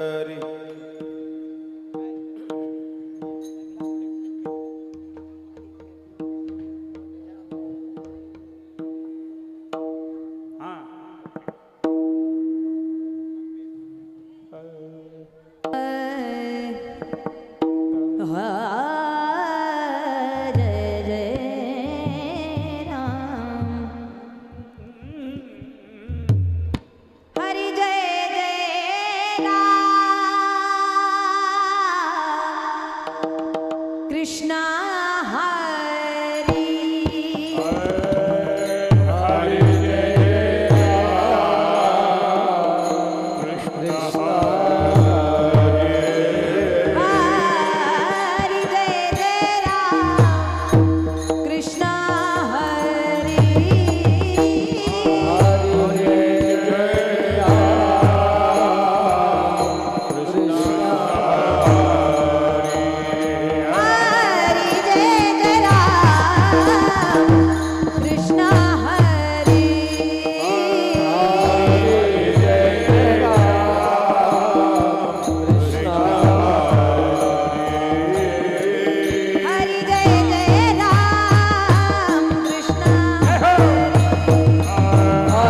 हरी कृष्णा हरी हरी जय कृष्ण हरी जय जय राम कृष्णा हरी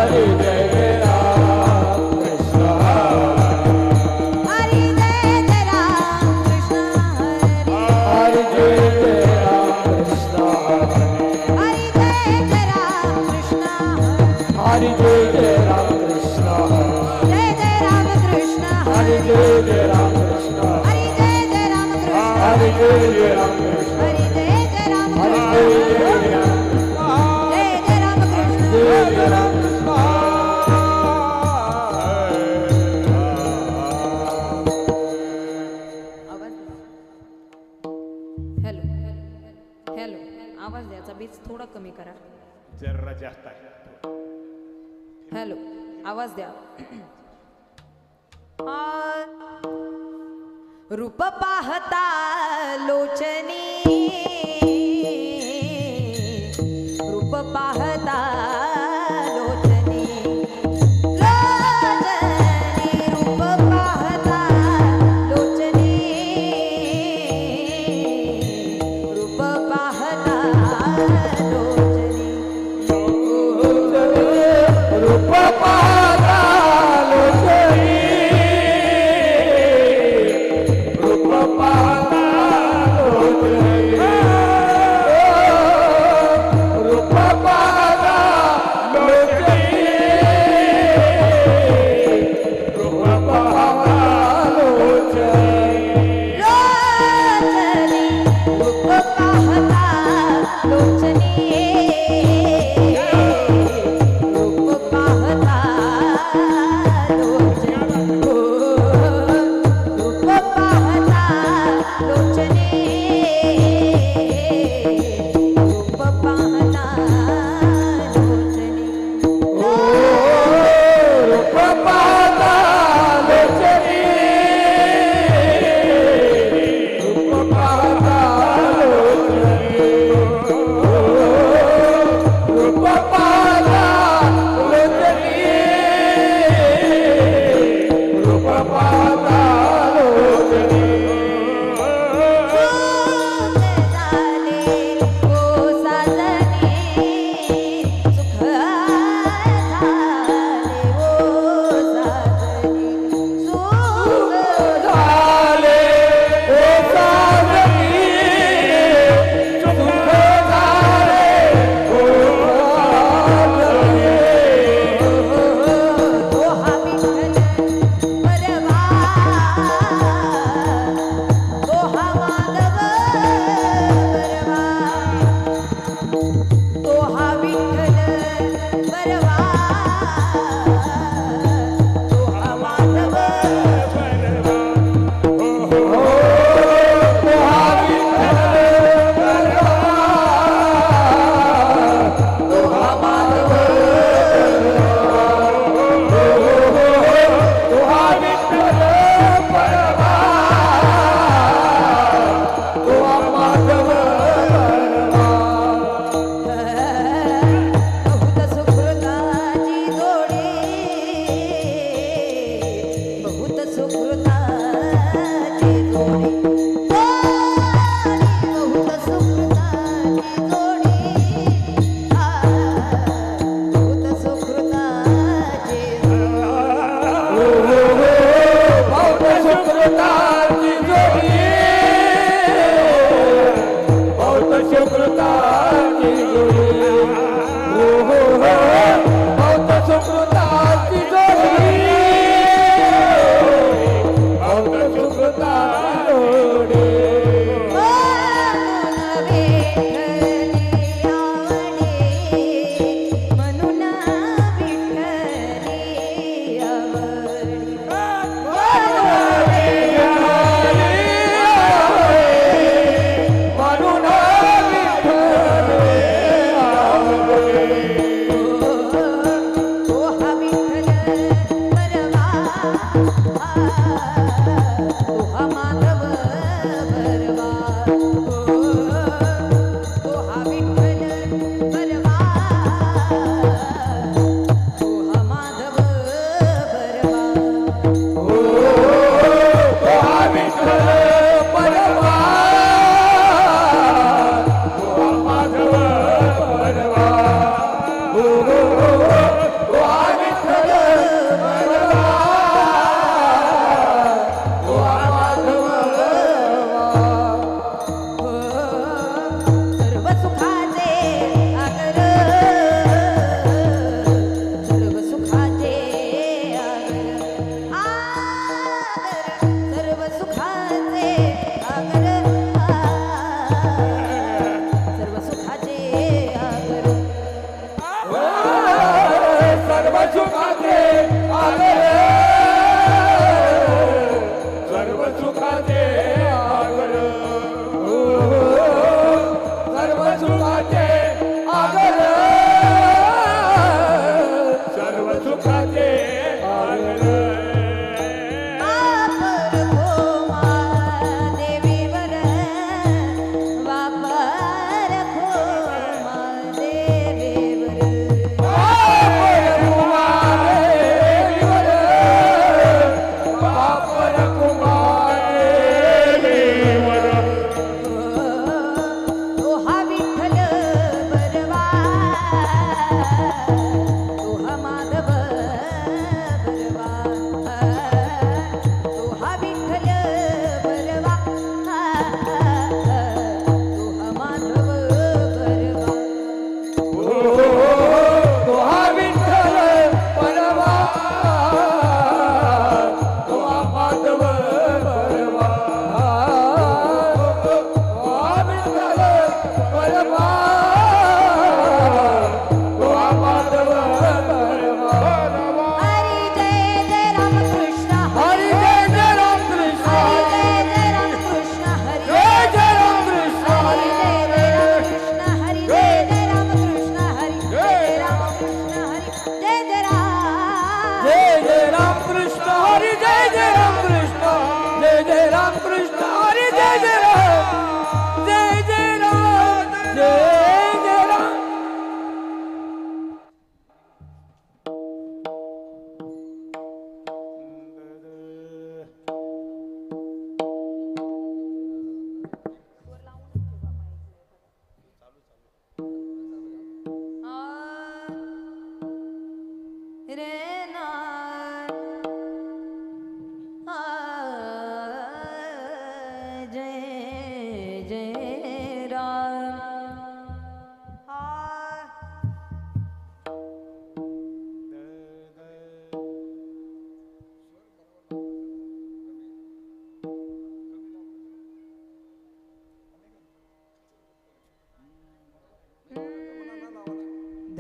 हरि जय जय राम कृष्ण जय जय राम कृष्ण हरि जय जय राम कृष्ण हरि जय जय राम कृष्ण हरि जय जय राम कृष्ण हरि जय जय राम हरि कृष्ण जय जय राम कृष्ण जय जय राम कृष्ण जय जय Ram Krishna hello hello आवाज द्यायचा बीज थोडा कमी करा जरा जास्त आहे हॅलो आवाज द्या रूप पाहता लोचनी रूप पाहता लोचनी लोचनी रूप पाहता लोचनी रूप पाहता लोचनी रूप पाहता लोचनी रूप पाहता लोचनी रूप पाहता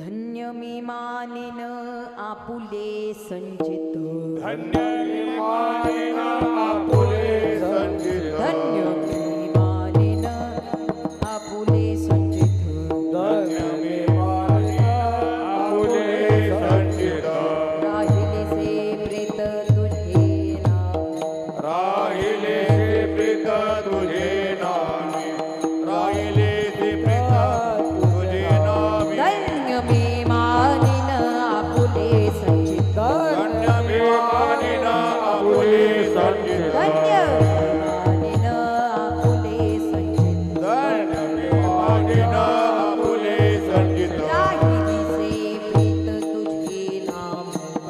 धन्य मी मानिन आपुले संचित धन्य मानिन आपुले संचित धन्य मी मानिन आपुले संचित धन्य मानिन आपुले संचित राहिले से प्रेत तुझे नाम राहिले से प्रीत तुझे नामी राहिले से प्रीत तुझे नामी धन्य मी मानिन आपुले संचित धन्य मी मानिन आपुले संचित धन्य मानिन आपुले संचित धन्य मी मानिन आपुले संचित राहिली से प्रीत तुझे नाम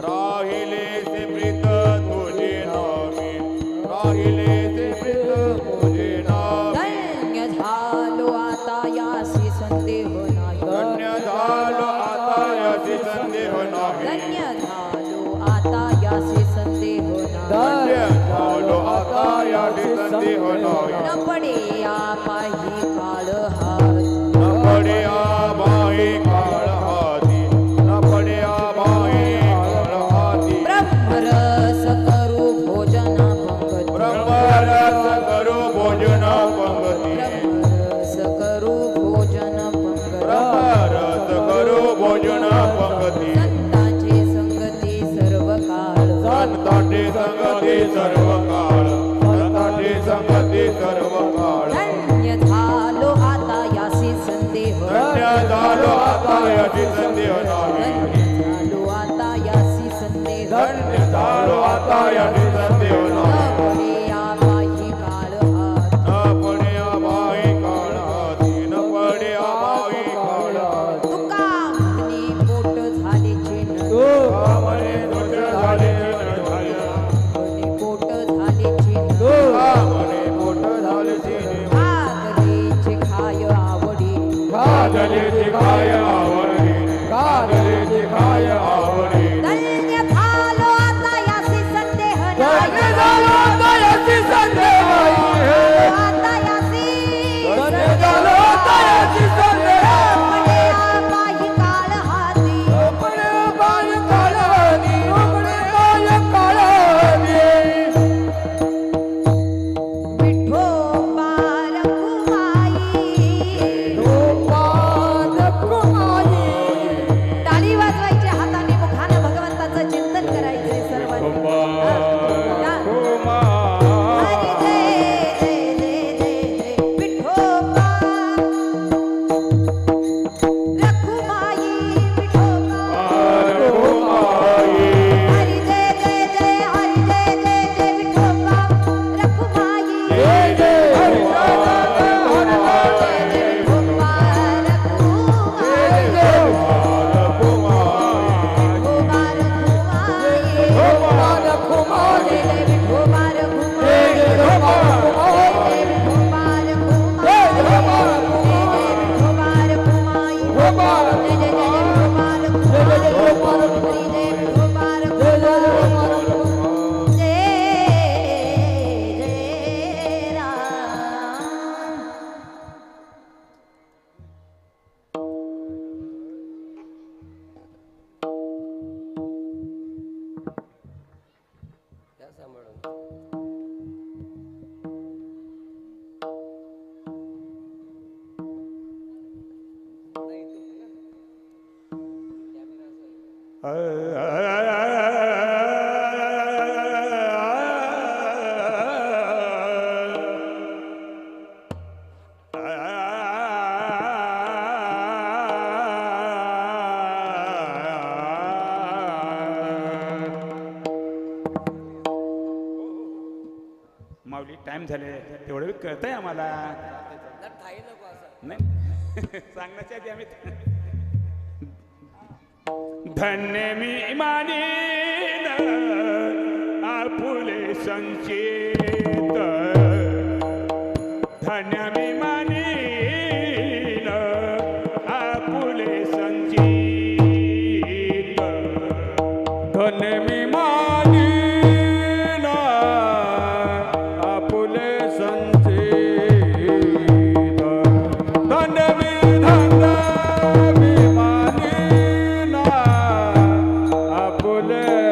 राहिले से प्रीत तुझे नामी राहिले से प्रीत तुझे नामी धन्य झालो आता यासी संदेह नाही धन्य झालो आता याची संदेह नाही धन्य झालो आता यासी संदेह धन्य नाही झालो आता याची संदेह नाही न पडे या पाही काळ हात न पडे आबाई काळ हाती न पडे आबाई काळ हाती ब्रह्मरस करू भोजन पंगती ब्रह्मरस करू भोजन पंगती ब्रह्मरस करू भोजन पंगती ब्रह्मरस करू भोजन पंगती संतांची संगती सर्व काळ संतांची संगती सर्व काळ संतांची संगती सर्व काळ धन्य झालो आता यासी संदेह धन्य झालो आता याची संदेह नाही धन्य झालो आता यासी संदेह धन्य झालो आता याची संदेह नाही न पडे या पाही काळ हात न पडे आबाई काळ हाती न पडे आबाई काळ हाती तुका म्हणे पोट झाले चिन्ह कामने दोष झाले न झाले म्हणे पोट झाले चिन्ह कामने माऊली टाइम झाले तेवढं कळतंय आम्हाला नाही सांगण्याच्या आधी आम्ही धन्य मी मानेन आपुले संचित धन्य मी मानेन आपुले संचित धन्य मी मानीन आपुले संचित धन्य मी मानीन आपुले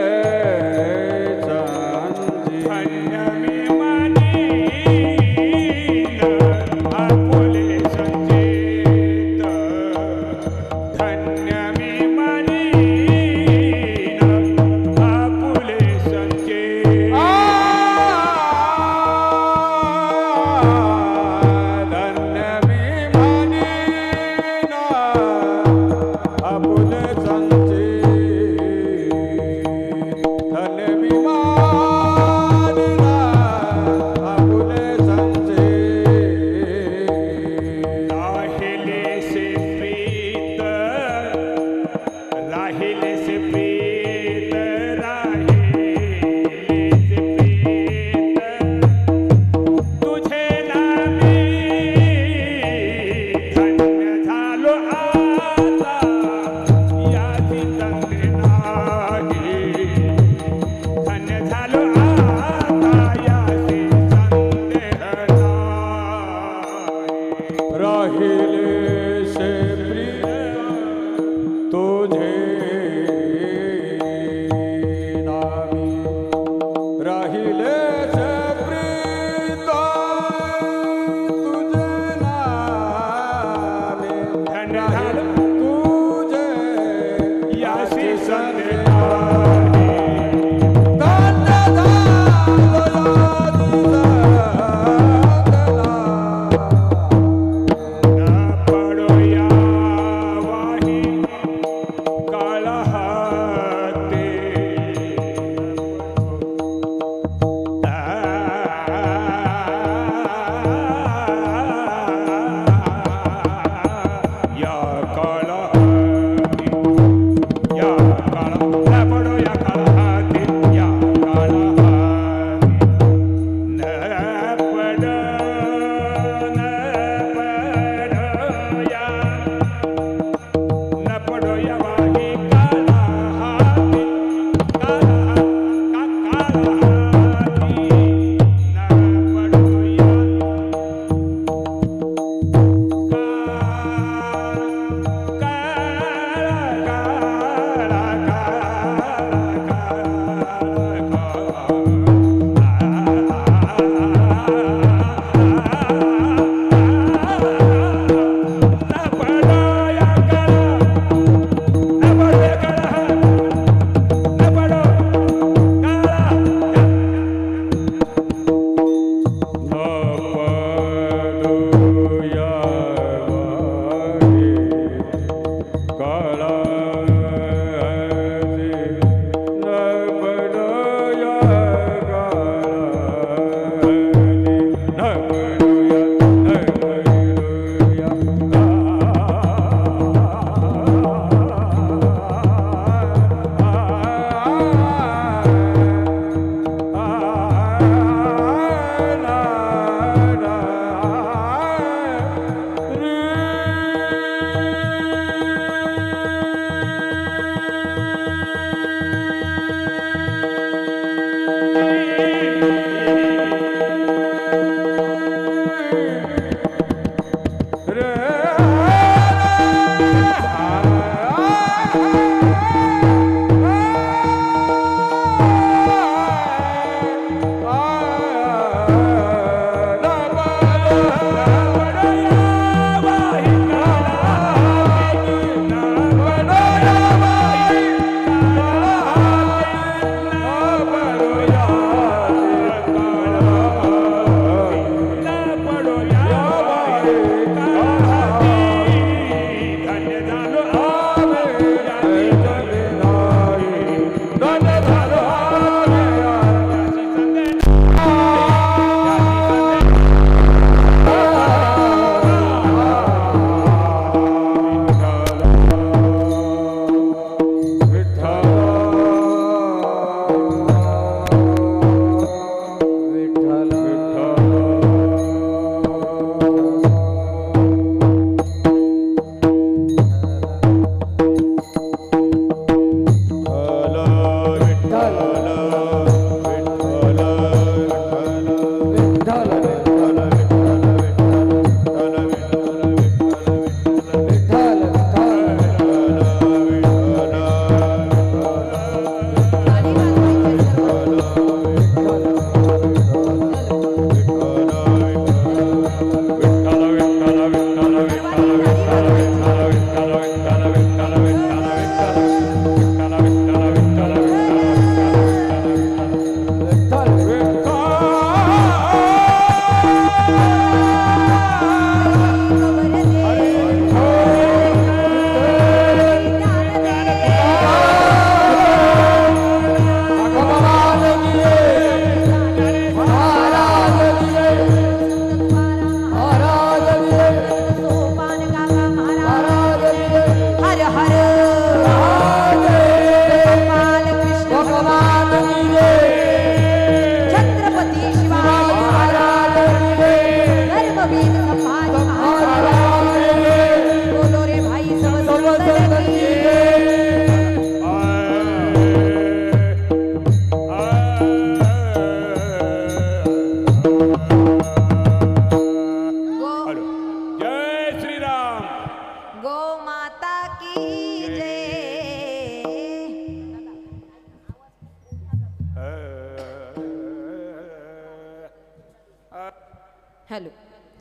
हॅलो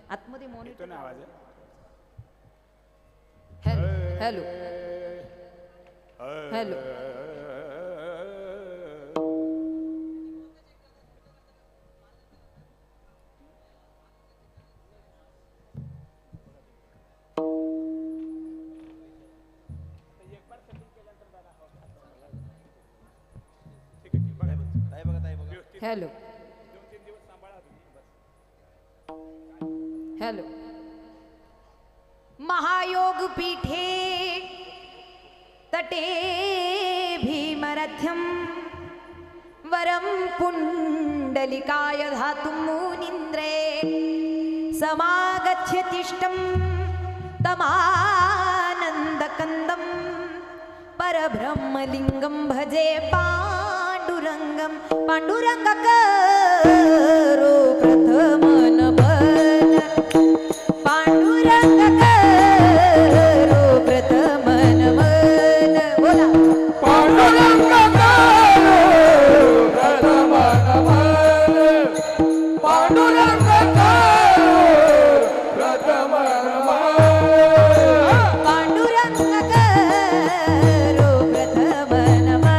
आतमध्ये मॉनिटर येतो ना आवाज hello hello hello hello hello महायोग पीठे तटे भीमरथ्यम वरम पुंडलिकाय धातुं मुनीन्द्रे समागच्छ तिष्ठं तमानन्दकन्दं परब्रह्मलिङ्गं भजे पाण्डुरङ्गं पाण्डुरङ्गकरो प्रथमनमन पाण्डुरङ्गकरो प्रथमनमन बोला पांडुरंगकरो प्रथमनमन पांडुरंगकरो प्रथमनमन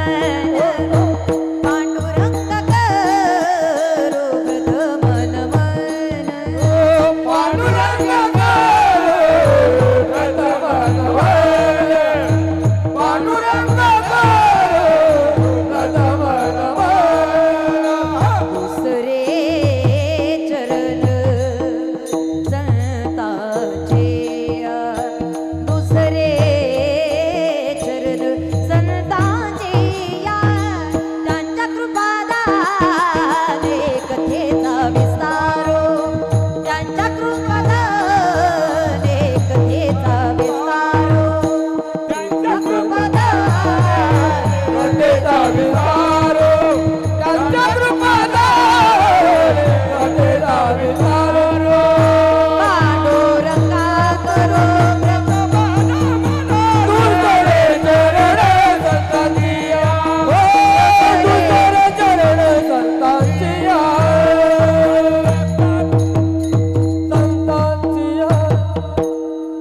दुसरे चरण संतांचे दुसरे चरण संतांचे या त्यांच्या कृपादाने कथेचा विस्तारो त्यांच्या कृपादाने कथेचा विस्तारो त्यांच्या पांडुरंगाकरो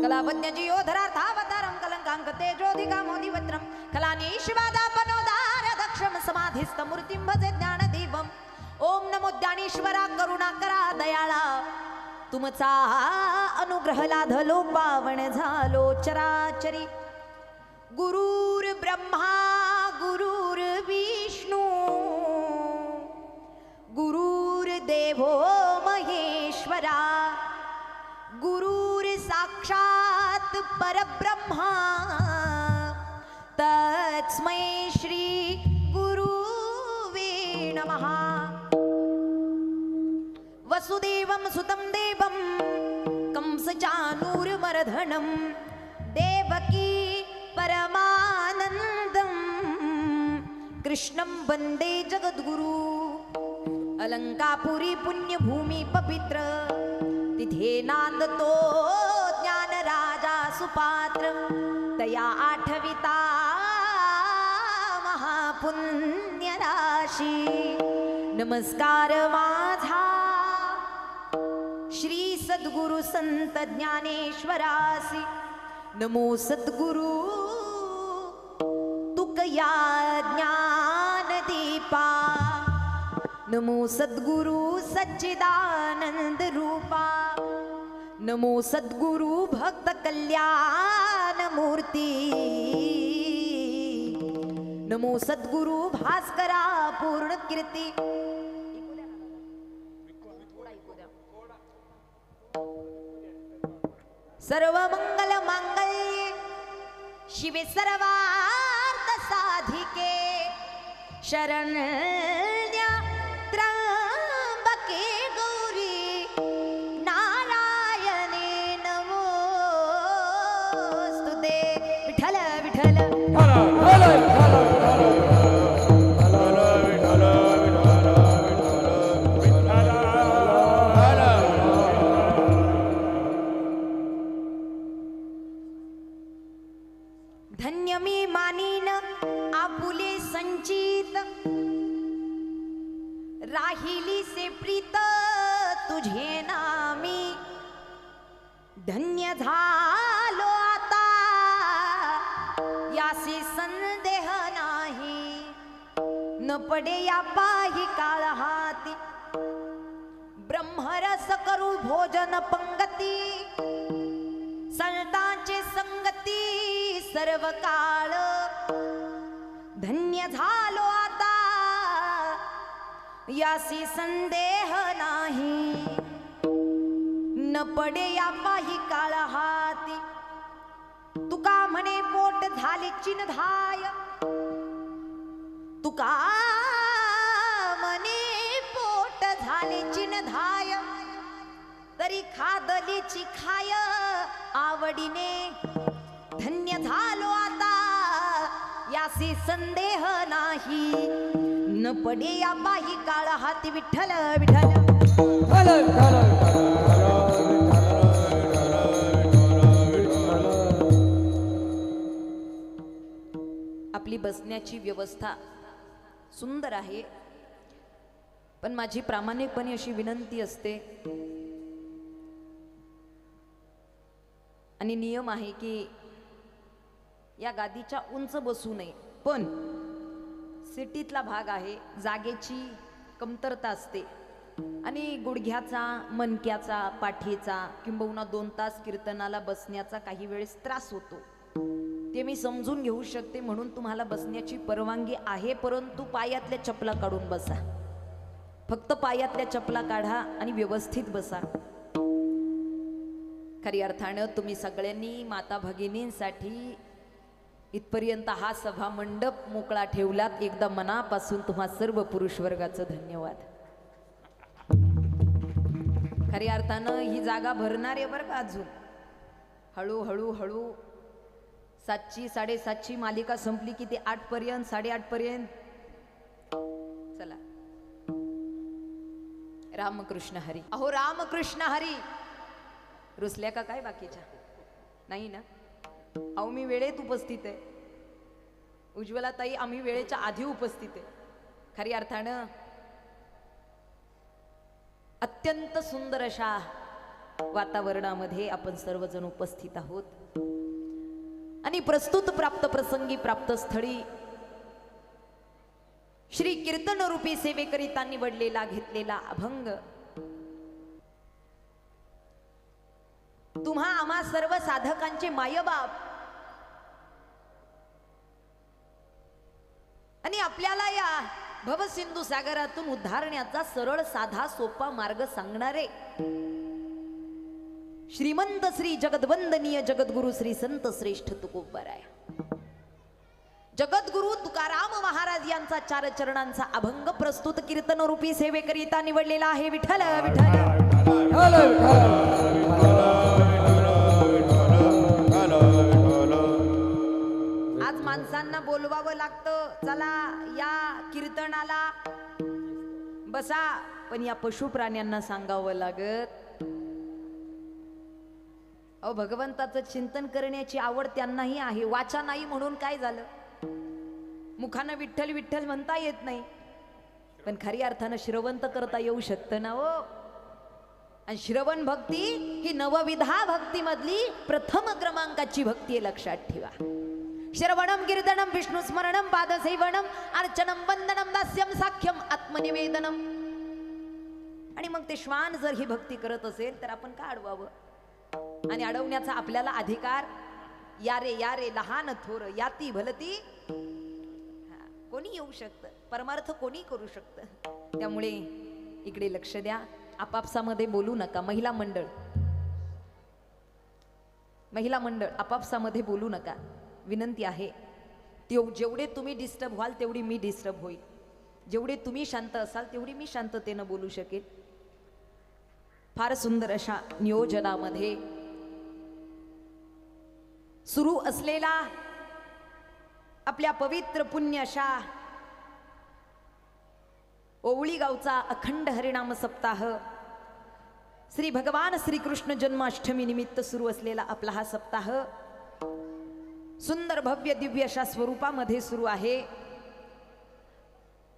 कलावज्ञजी योधरार्थावतारं कलंकांक तेजोधिका मोदिवत्रं कलानीशिवादापनोदार दक्षं समाधिस्थमूर्तिं भजे ज्ञानदीपम् ओम नमो ज्ञानेश्वरा करुणाकरा दयाळा तुमचा अनुग्रह लाधलो पावन झालो चराचरी गुरुर ब्रह्मा गुरुर विष्णू गुरुर देवो महेश्वरा गुरुर साक्षात परब्रह्मा तस्मै श्री गुरुवे नमः वसुदेवं सुतं देवं कंसचानूरमर्दनं देवकी परमानन्दं कृष्णं वन्दे जगद्गुरु अलंकापुरी पुण्यभूमी पवित्र तिथे नांदतो ज्ञानराजा सुपात्र तया आठविता महापुण्य राशी नमस्कार माझा श्री सद्गुरु संत ज्ञानेश्वरासी नमो सद्गुरु तुकया ज्ञान दीपा नमो सद्गुरु सच्चिदानंद रूपा नमो सद्गुरु भक्त कल्याण मूर्ती नमो सद्गुरु भास्करा पूर्ण कीर्ती सर्व मंगल मांगल्ये शिवे सर्वार्थ साधिके शरण्या त्र्यंबके गौरी नारायणे नमोस्तुते विठ्ठल विठ्ठल धन्य मी मानीन आपुले संचित राहिली से प्रीत तुझे नामी धन्य झालो आता यासी संदेह नाही, न पडे या पाही काळ हाती, ब्रह्मरस करू भोजन पंगती, संतांचे संगती सर्व काळ, धन्य झालो आता यासी संदेह नाही, न पडे या पाही काळ हाती, तुका म्हणे पोट झाले चिन्हाय, तुका म्हणे पोट झाले चिन्हाय, तरी खादलीची खाय आवडीने, धन्य झालो आता यासी संदेह नाही, न पडे या बाही काळ हाती, विठ्ठल विठ्ठल आपली बसण्याची व्यवस्था सुंदर आहे, पण माझी प्रामाणिकपणे अशी विनंती असते आणि नियम आहे की या गादीच्या उंच बसू नये, पण सिटीतला भाग आहे, जागेची कमतरता असते आणि गुडघ्याचा, मणक्याचा, पाठीचा किंबहुना 2 तास कीर्तनाला बसण्याचा काही वेळेस त्रास होतो, ते मी समजून घेऊ शकते, म्हणून तुम्हाला बसण्याची परवानगी आहे, परंतु पायातल्या चपला काढून बसा, फक्त पायातल्या चपला काढा आणि व्यवस्थित बसा. खरी अर्थानं तुम्ही सगळ्यांनी माता भगिनींसाठी इथपर्यंत हा सभा मंडप मोकळा ठेवलात, एकदा मनापासून तुम्हा सर्व पुरुष वर्गाचं धन्यवाद. खरी अर्थानं ही जागा भरणार आहे बरं का, अजून हळूहळू हळू 7ची 7:30ची मालिका संपली की ते 8 पर्यंत 8:30 पर्यंत. चला, रामकृष्ण हरी. अहो रामकृष्ण हरी. रुसल्या का काय बाकीच्या? नाही ना? अहो मी वेळेत उपस्थित आहे. उज्ज्वला ताई आम्ही वेळेच्या आधी उपस्थित आहे. खरी अर्थानं अत्यंत सुंदर अशा वातावरणामध्ये आपण सर्वजण उपस्थित आहोत आणि प्रस्तुत प्राप्त प्रसंगी प्राप्त स्थळी श्री कीर्तन रूपी सेवेकरिता निवडलेला घेतलेला अभंग तुम्हा आम्हा सर्व साधकांचे मायबाप आणि आपल्याला या भवसिंधू सागरातून उद्धारण्याचा सरळ साधा सोपा मार्ग सांगणारे श्रीमंत श्री जगद्वंदनीय जगद्गुरु श्री संत श्रेष्ठ तुकोबराय जगद्गुरु तुकाराम महाराज यांचा 4 चरणांचा अभंग प्रस्तुत कीर्तन रूपी सेवेकरिता निवडलेला आहे. विठ्ठल आज माणसांना बोलवावं लागतं, चला या कीर्तनाला बसा, पण या पशु प्राण्यांना सांगावं लागत. अहो भगवंताचं चिंतन करण्याची आवड त्यांनाही आहे, वाचा नाही म्हणून काय झालं, मुखानं विठ्ठल विठ्ठल म्हणता येत नाही, पण खरी अर्थानं श्रवंत करता येऊ शकतं ना हो. आणि श्रवण भक्ती ही नवविधा भक्ती मधली प्रथम क्रमांकाची भक्ती आहे, लक्षात ठेवा. श्रवणम कीर्तनम विष्णू स्मरणम पादसेवनम अर्चनम वंदनम दास्यम साख्यम आत्मनिवेदनम. आणि मग ते श्वान जर ही भक्ती करत असेल तर आपण का अडवावं, आणि अडवण्याचा आपल्याला अधिकार या रे लहान थोर याती भलती कोणी येऊ शकतं, परमार्थ कोणी करू शकतं. त्यामुळे इकडे लक्ष द्या, आपापसामध्ये बोलू नका. महिला मंडळ आपापसामध्ये बोलू नका, विनंती आहे. जेवढे तुम्ही डिस्टर्ब व्हाल तेवढी मी डिस्टर्ब होईल, जेवढे तुम्ही शांत असाल तेवढी मी शांततेनं बोलू शकेल. फार सुंदर अशा नियोजनामध्ये सुरू असलेला आपल्या पवित्र पुण्य अशा ओवळी गावचा अखंड हरिनाम सप्ताह, श्री भगवान श्रीकृष्ण जन्माष्टमी निमित्त सुरू असलेला आपला हा सप्ताह सुंदर भव्य दिव्य अशा स्वरूपामध्ये सुरू आहे.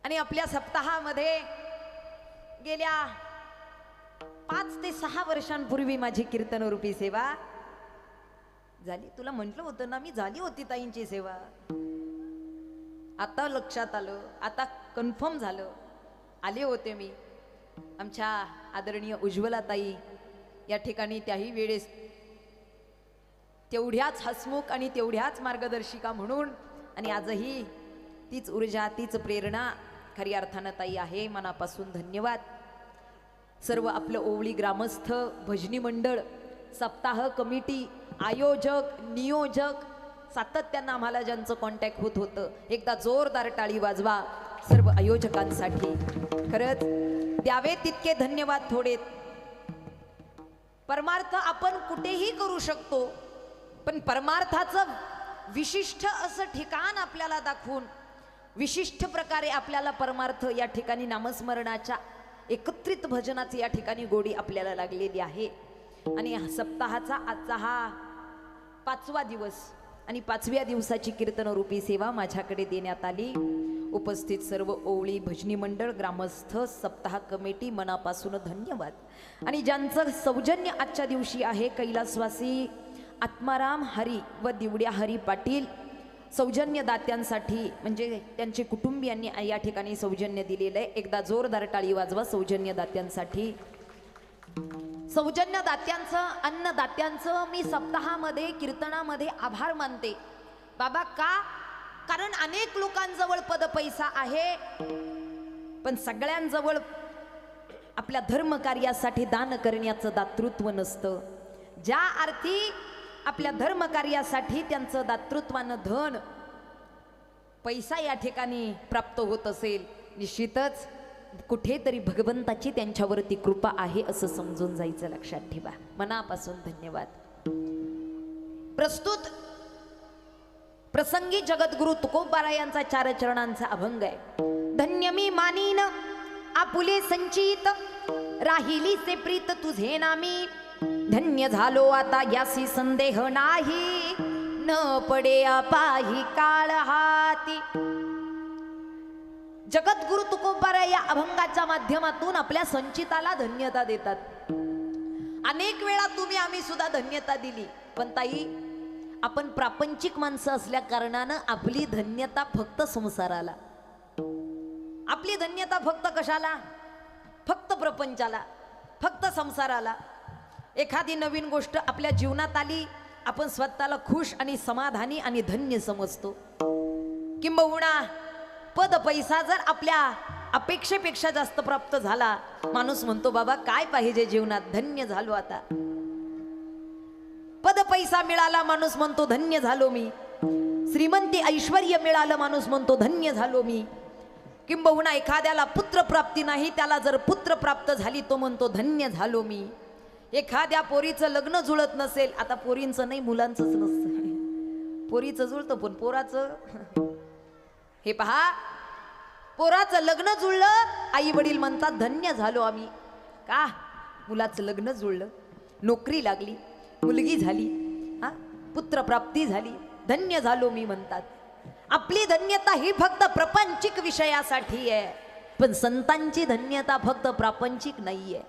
आणि आपल्या सप्ताहामध्ये गेल्या 5 ते 6 वर्षांपूर्वी माझी कीर्तनरूपी सेवा झाली. तुला म्हटलं होतं ना मी, झाली होती ताईंची सेवा. आता लक्षात आलं, आता कन्फर्म झालं. आले होते मी. आमच्या आदरणीय उज्ज्वला ताई या ठिकाणी त्याही वेळेस तेवढ्याच हसमुख आणि तेवढ्याच मार्गदर्शिका म्हणून, आणि आजही तीच ऊर्जा, तीच प्रेरणा खरी अर्थानं ताई आहे. मनापासून धन्यवाद. सर्व आपलं ओवळी ग्रामस्थ, भजनी मंडळ, सप्ताह कमिटी, आयोजक, नियोजक, सातत्यानं आम्हाला ज्यांचं कॉन्टॅक्ट होत होतं, एकदा जोरदार टाळी वाजवा सर्व आयोजकांसाठी. खरंच द्यावे तितके धन्यवाद थोडेत. परमार्थ आपण कुठेही करू शकतो, पण परमार्थाचं विशिष्ट असं ठिकाण आपल्याला दाखवून विशिष्ट प्रकारे आपल्याला परमार्थ या ठिकाणी नामस्मरणाच्या एकत्रित भजनाची या ठिकाणी गोडी आपल्याला लागलेली आहे. आणि सप्ताहाचा आजचा हा 5वा दिवस आणि 5व्या दिवसाची कीर्तनरूपी सेवा माझ्याकडे देण्यात आली. उपस्थित सर्व ओवळी, भजनी मंडळ, ग्रामस्थ, सप्ताह कमिटी, मनापासून धन्यवाद. आणि ज्यांचं सौजन्य आजच्या दिवशी आहे, कैलासवासी आत्माराम हरी व दिवड्या हरी पाटील, सौजन्य दात्यांसाठी म्हणजे त्यांचे कुटुंबियांनी या ठिकाणी सौजन्य दिलेलं आहे. एकदा जोरदार टाळी वाजवा सौजन्य दात्यांसाठी. सौजन्य दात्यांचं, अन्नदात्यांचं मी सप्ताहामध्ये, कीर्तनामध्ये आभार मानते. बाबा का? कारण अनेक लोकांजवळ पद पैसा आहे, पण सगळ्यांजवळ आपल्या धर्म कार्यासाठी दान करण्याचं दातृत्व नसतं. ज्या अर्थी आपल्या धर्म कार्यासाठी त्यांचं दातृत्वानं धन पैसा या ठिकाणी प्राप्त होत असेल, निश्चितच कुठेतरी भगवंताची त्यांच्यावरती कृपा आहे असं समजून जायचं. लक्षात ठेवा. मनापासून धन्यवाद. प्रस्तुत प्रसंगी जगद्गुरु तुकोबारायांचा 4 चरणांचा अभंग आहे. धन्य मी मानीन आपुले संचित, राहिली से प्रीत तुझे नामी. धन्य झालो आता यासी संदेह नाही, न पडे पाही काळ हाती. जगद्गुरु तुकोबारा या अभंगाच्या माध्यमातून आपल्या संचिताला धन्यता देतात. अनेक वेळा तुम्ही आम्ही सुद्धा धन्यता दिली, पण ताई आपण प्रापंचिक माणसं असल्या कारणानं आपली धन्यता फक्त संसाराला, आपली धन्यता फक्त कशाला? फक्त प्रपंचाला, फक्त संसाराला. एखादी नवीन गोष्ट आपल्या जीवनात आली, आपण स्वतःला खुश आणि समाधानी आणि धन्य समजतो. किंबहुना पद पैसा जर आपल्या अपेक्षेपेक्षा जास्त प्राप्त झाला, माणूस म्हणतो बाबा काय पाहिजे जीवनात, धन्य झालो आता. पद पैसा मिळाला, माणूस म्हणतो धन्य झालो मी. श्रीमंती ऐश्वर्य मिळालं, माणूस म्हणतो धन्य झालो मी. किंबहुना एखाद्याला पुत्र प्राप्ती नाही, त्याला जर पुत्र प्राप्त झाली तो म्हणतो धन्य झालो मी. एखाद्या पोरीचं लग्न जुळत नसेल, आता पोरींचं नाही मुलांचंच नसतं, पोरीचं जुळतं पण पोराचं हे पहा, पोराचं लग्न जुळलं, आई वडील म्हणतात धन्य झालो आम्ही. का? मुलाचं लग्न जुळलं, नोकरी लागली, मुलगी झाली, हा पुत्र प्राप्ती झाली, धन्य झालो मी म्हणतात. आपली धन्यता ही फक्त प्रपंचिक विषयासाठी आहे, पण संतांची धन्यता फक्त प्रापंचिक नाहीये.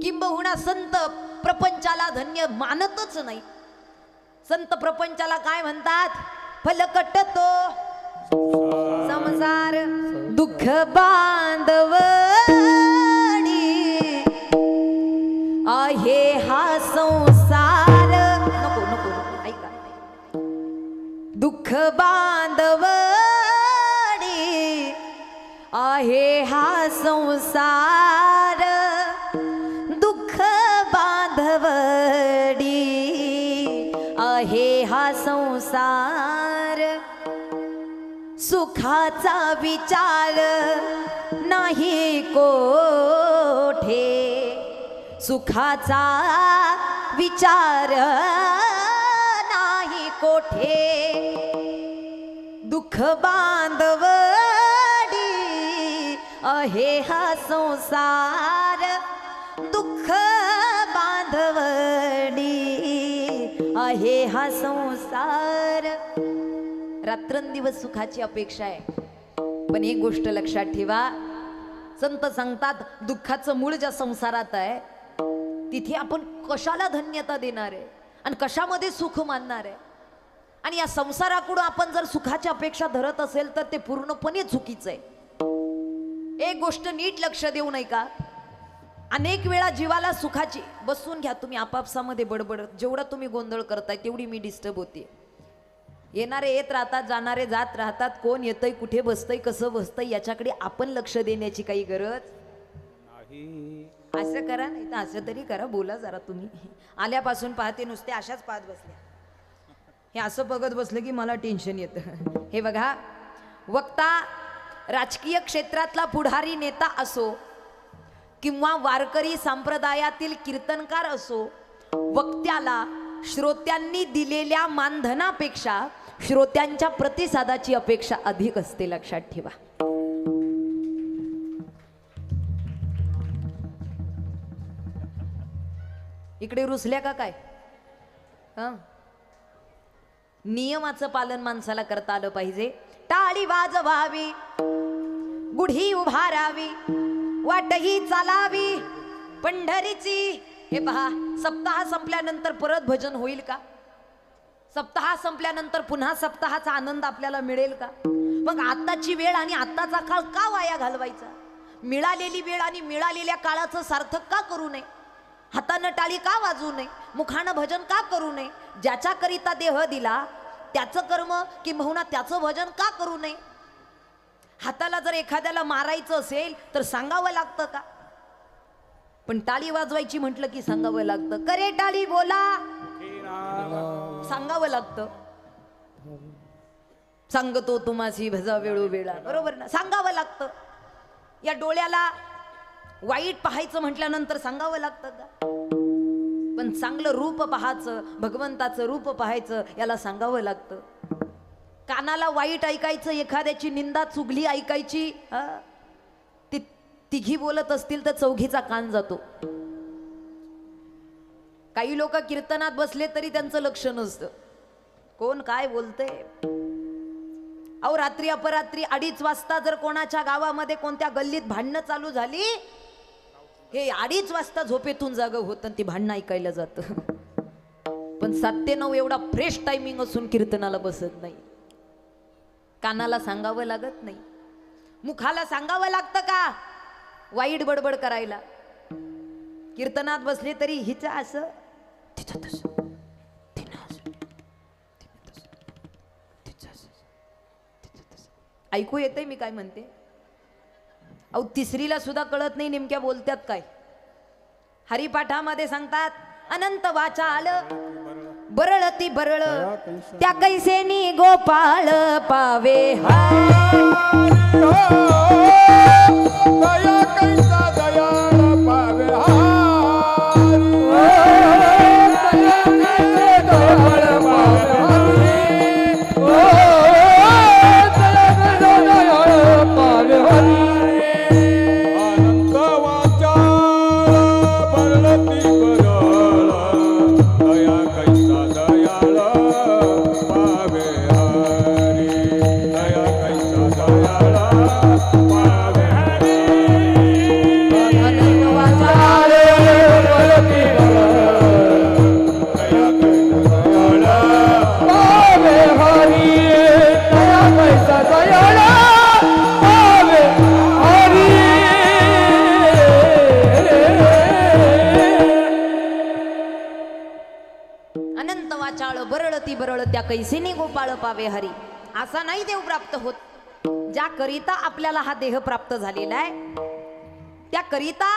किंबहुना संत प्रपंचाला धन्य मानतच नाही. संत प्रपंचाला काय म्हणतात? फलकटतो संसार दुःख बांधवणी, आहे हा संसार. नको नको नको, ऐका. दुःख बांधवणी, आहे हा संसार. दुःख बांधवडी, आहे हा संसार. सुखाचा विचार नाही कोठे, सुखाचा विचार नाही कोठे. दुःख बांधवडी, आहे हा संसार. दुःख बांधवडी, आहे हा संसार. रात्रंदिवस सुखाची अपेक्षा आहे, पण एक गोष्ट लक्षात ठेवा, संत सांगतात दुःखाचं मूळ ज्या संसारात आहे तिथे आपण कशाला धन्यता देणार आहे आणि कशामध्ये सुख मानणार आहे? आणि या संसाराकडून आपण जर सुखाची अपेक्षा धरत असेल तर ते पूर्णपणे चुकीचं आहे. एक गोष्ट नीट लक्ष देऊ नये का, अनेक वेळा जीवाला सुखाची, बसून घ्या तुम्ही आपापसामध्ये बडबडत, जेवढा तुम्ही गोंधळ करताय तेवढी मी डिस्टर्ब होते. येणारे येत राहतात, जाणारे जात राहतात, कोण येतंय, कुठे बसतंय, कसं बसतंय याच्याकडे आपण लक्ष देण्याची काही गरज नाही. असं करा, नाही तर असं तरी करा, बोला जरा तुम्ही. आल्यापासून पाहते नुसते अशाच पाहत बसल्या, हे असं बघत बसलं की मला टेन्शन येतं. हे बघा, वक्ता राजकीय क्षेत्रातला पुढारी नेता असो किंवा वारकरी संप्रदायातील कीर्तनकार असो, वक्त्याला श्रोत्यांनी दिलेल्या मानधनापेक्षा श्रोत्यांच्या प्रतिसादाची अपेक्षा अधिक असते, लक्षात ठेवा. इकडे रुसल्या का काय? नियमाचं पालन माणसाला करता आलं पाहिजे. टाळी वाजवावी, गुढी उभारावी, वाटही चालावी पंढरीची. हे पहा, सप्ताह संपल्यानंतर परत भजन होईल का? सप्ताह संपल्यानंतर पुन्हा सप्ताहाचा आनंद आपल्याला मिळेल का? मग आताची वेळ आणि आताचा काळ का वाया घालवायचा? मिळालेली वेळ आणि मिळालेल्या काळाचं सार्थक का करू नये? हातानं टाळी का वाजवू नये? मुखानं भजन का करू नये? ज्याच्याकरिता देह दिला त्याचं कर्म किंबहुना त्याचं भजन का करू नये? हाताला जर एखाद्याला मारायचं असेल तर सांगावं लागतं का? पण टाळी वाजवायची म्हटलं की सांगावं लागतं. करे टाळी बोला, सांगावं लागतं. सांगतो तुम्हासी भजा वेळोवेळा, बरोबर ना? सांगावं लागतं. या डोळ्याला वाईट पाहायचं म्हटल्यानंतर सांगावं लागतं का? पण चांगलं रूप पाहायचं, भगवंताचं रूप पाहायचं, याला सांगावं लागतं. कानाला वाईट ऐकायचं, एखाद्याची निंदा चुगली ऐकायची, ती तिघी बोलत असतील तर चौघीचा कान जातो. काही लोक कीर्तनात बसले तरी त्यांचं लक्ष नसतं, कोण काय बोलते. अहो, रात्री अपरात्री 2:30 वाजता जर कोणाच्या गावामध्ये कोणत्या गल्लीत भांडणं चालू झाली, हे 2:30 वाजता झोपेतून जागं होतं ती भांडणं ऐकायला जातं. पण 7 ते 9 एवढा फ्रेश टायमिंग असून कीर्तनाला बसत नाही. कानाला सांगावं लागत नाही, मुखाला सांगावं लागतं का वाईट बडबड करायला? कीर्तनात बसले तरी हिचं असं, तिचं तसं, तिनं असं, तिनं तसं, तिचं असं, तिचं तसं. ऐकू येतंय मी काय म्हणते? अहो, तिसरीला सुद्धा कळत नाही नेमक्या बोलत्यात काय. हरिपाठामध्ये सांगतात, अनंत वाचाल बरळती बरळ, त्या कैसेनी गोपाळ पावे. दया कैसा दयाळ पावे कैसेनी गोपाळ पावे हरी. असा नाही देव प्राप्त होत. ज्या करिता आपल्याला हा देह प्राप्त झालेला आहे त्या करिता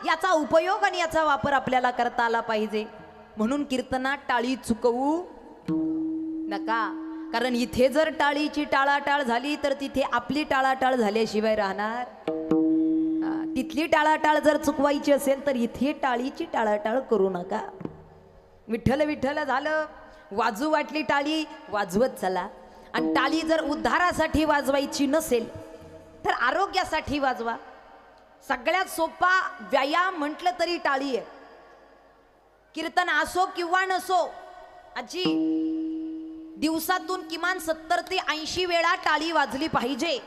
याचा उपयोग आणि याचा वापर आपल्याला करता आला पाहिजे. म्हणून कीर्तनात टाळी चुकवू नका, कारण इथे जर टाळीची टाळाटाळ झाली तर तिथे आपली टाळाटाळ झाल्याशिवाय राहणार. तिथली टाळाटाळ जर चुकवायची असेल तर इथे टाळीची टाळाटाळ करू नका. विठ्ठल विठ्ठल झालं, वाजू वाटली टाळी, वाजवत चला. आणि टाळी जर उद्धारासाठी वाजवायची नसेल तर आरोग्यासाठी वाजवा. सगळ्यात सोपा व्यायाम म्हटलं तरी टाळी आहे. कीर्तन असो किंवा नसो, आजी दिवसातून किमान 70 ते 80 वेळा टाळी वाजली पाहिजे.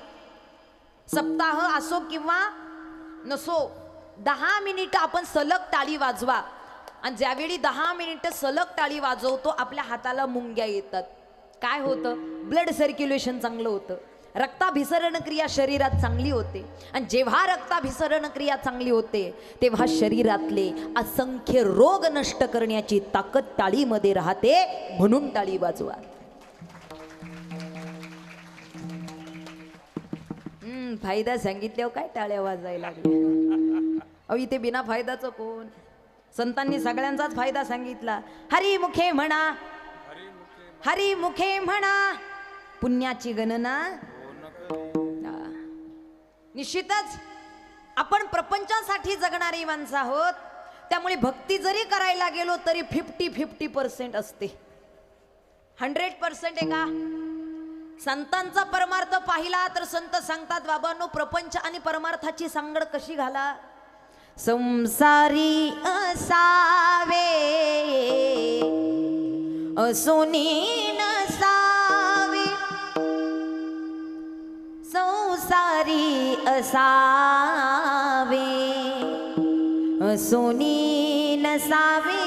सप्ताह असो किंवा नसो 10 मिनिटं आपण सलग टाळी वाजवा. आणि ज्यावेळी 10 मिनिटं सलग टाळी वाजवतो आपल्या हाताला मुंग्या येतात. काय होतं? ब्लड सर्क्युलेशन चांगलं होतं, रक्ताभिसरण क्रिया शरीरात चांगली होते. आणि जेव्हा रक्ताभिसरण क्रिया चांगली होते तेव्हा शरीरातले असंख्य रोग नष्ट करण्याची ताकद टाळीमध्ये राहते. म्हणून टाळी वाजवा. फायदा सांगितल्यावर काय टाळ्या वाजायला लागल्या? अहो इथे बिना फायद्याचं कोण? संतांनी सगळ्यांचाच फायदा सांगितला. हरी मुखे म्हणा, हरी मुखे म्हणा, पुण्याची गणना. निश्चितच आपण प्रपंचासाठी जगणारी माणसं आहोत. त्यामुळे भक्ती जरी करायला गेलो तरी 50-50% असते, 100% आहे का? संतांचा परमार्थ पाहिला तर संत सांगतात, बाबांनो प्रपंच आणि परमार्थाची सांगड कशी घाला. संसारी असावे असुनी नसावे, संसारी असावे असुनी नसावे,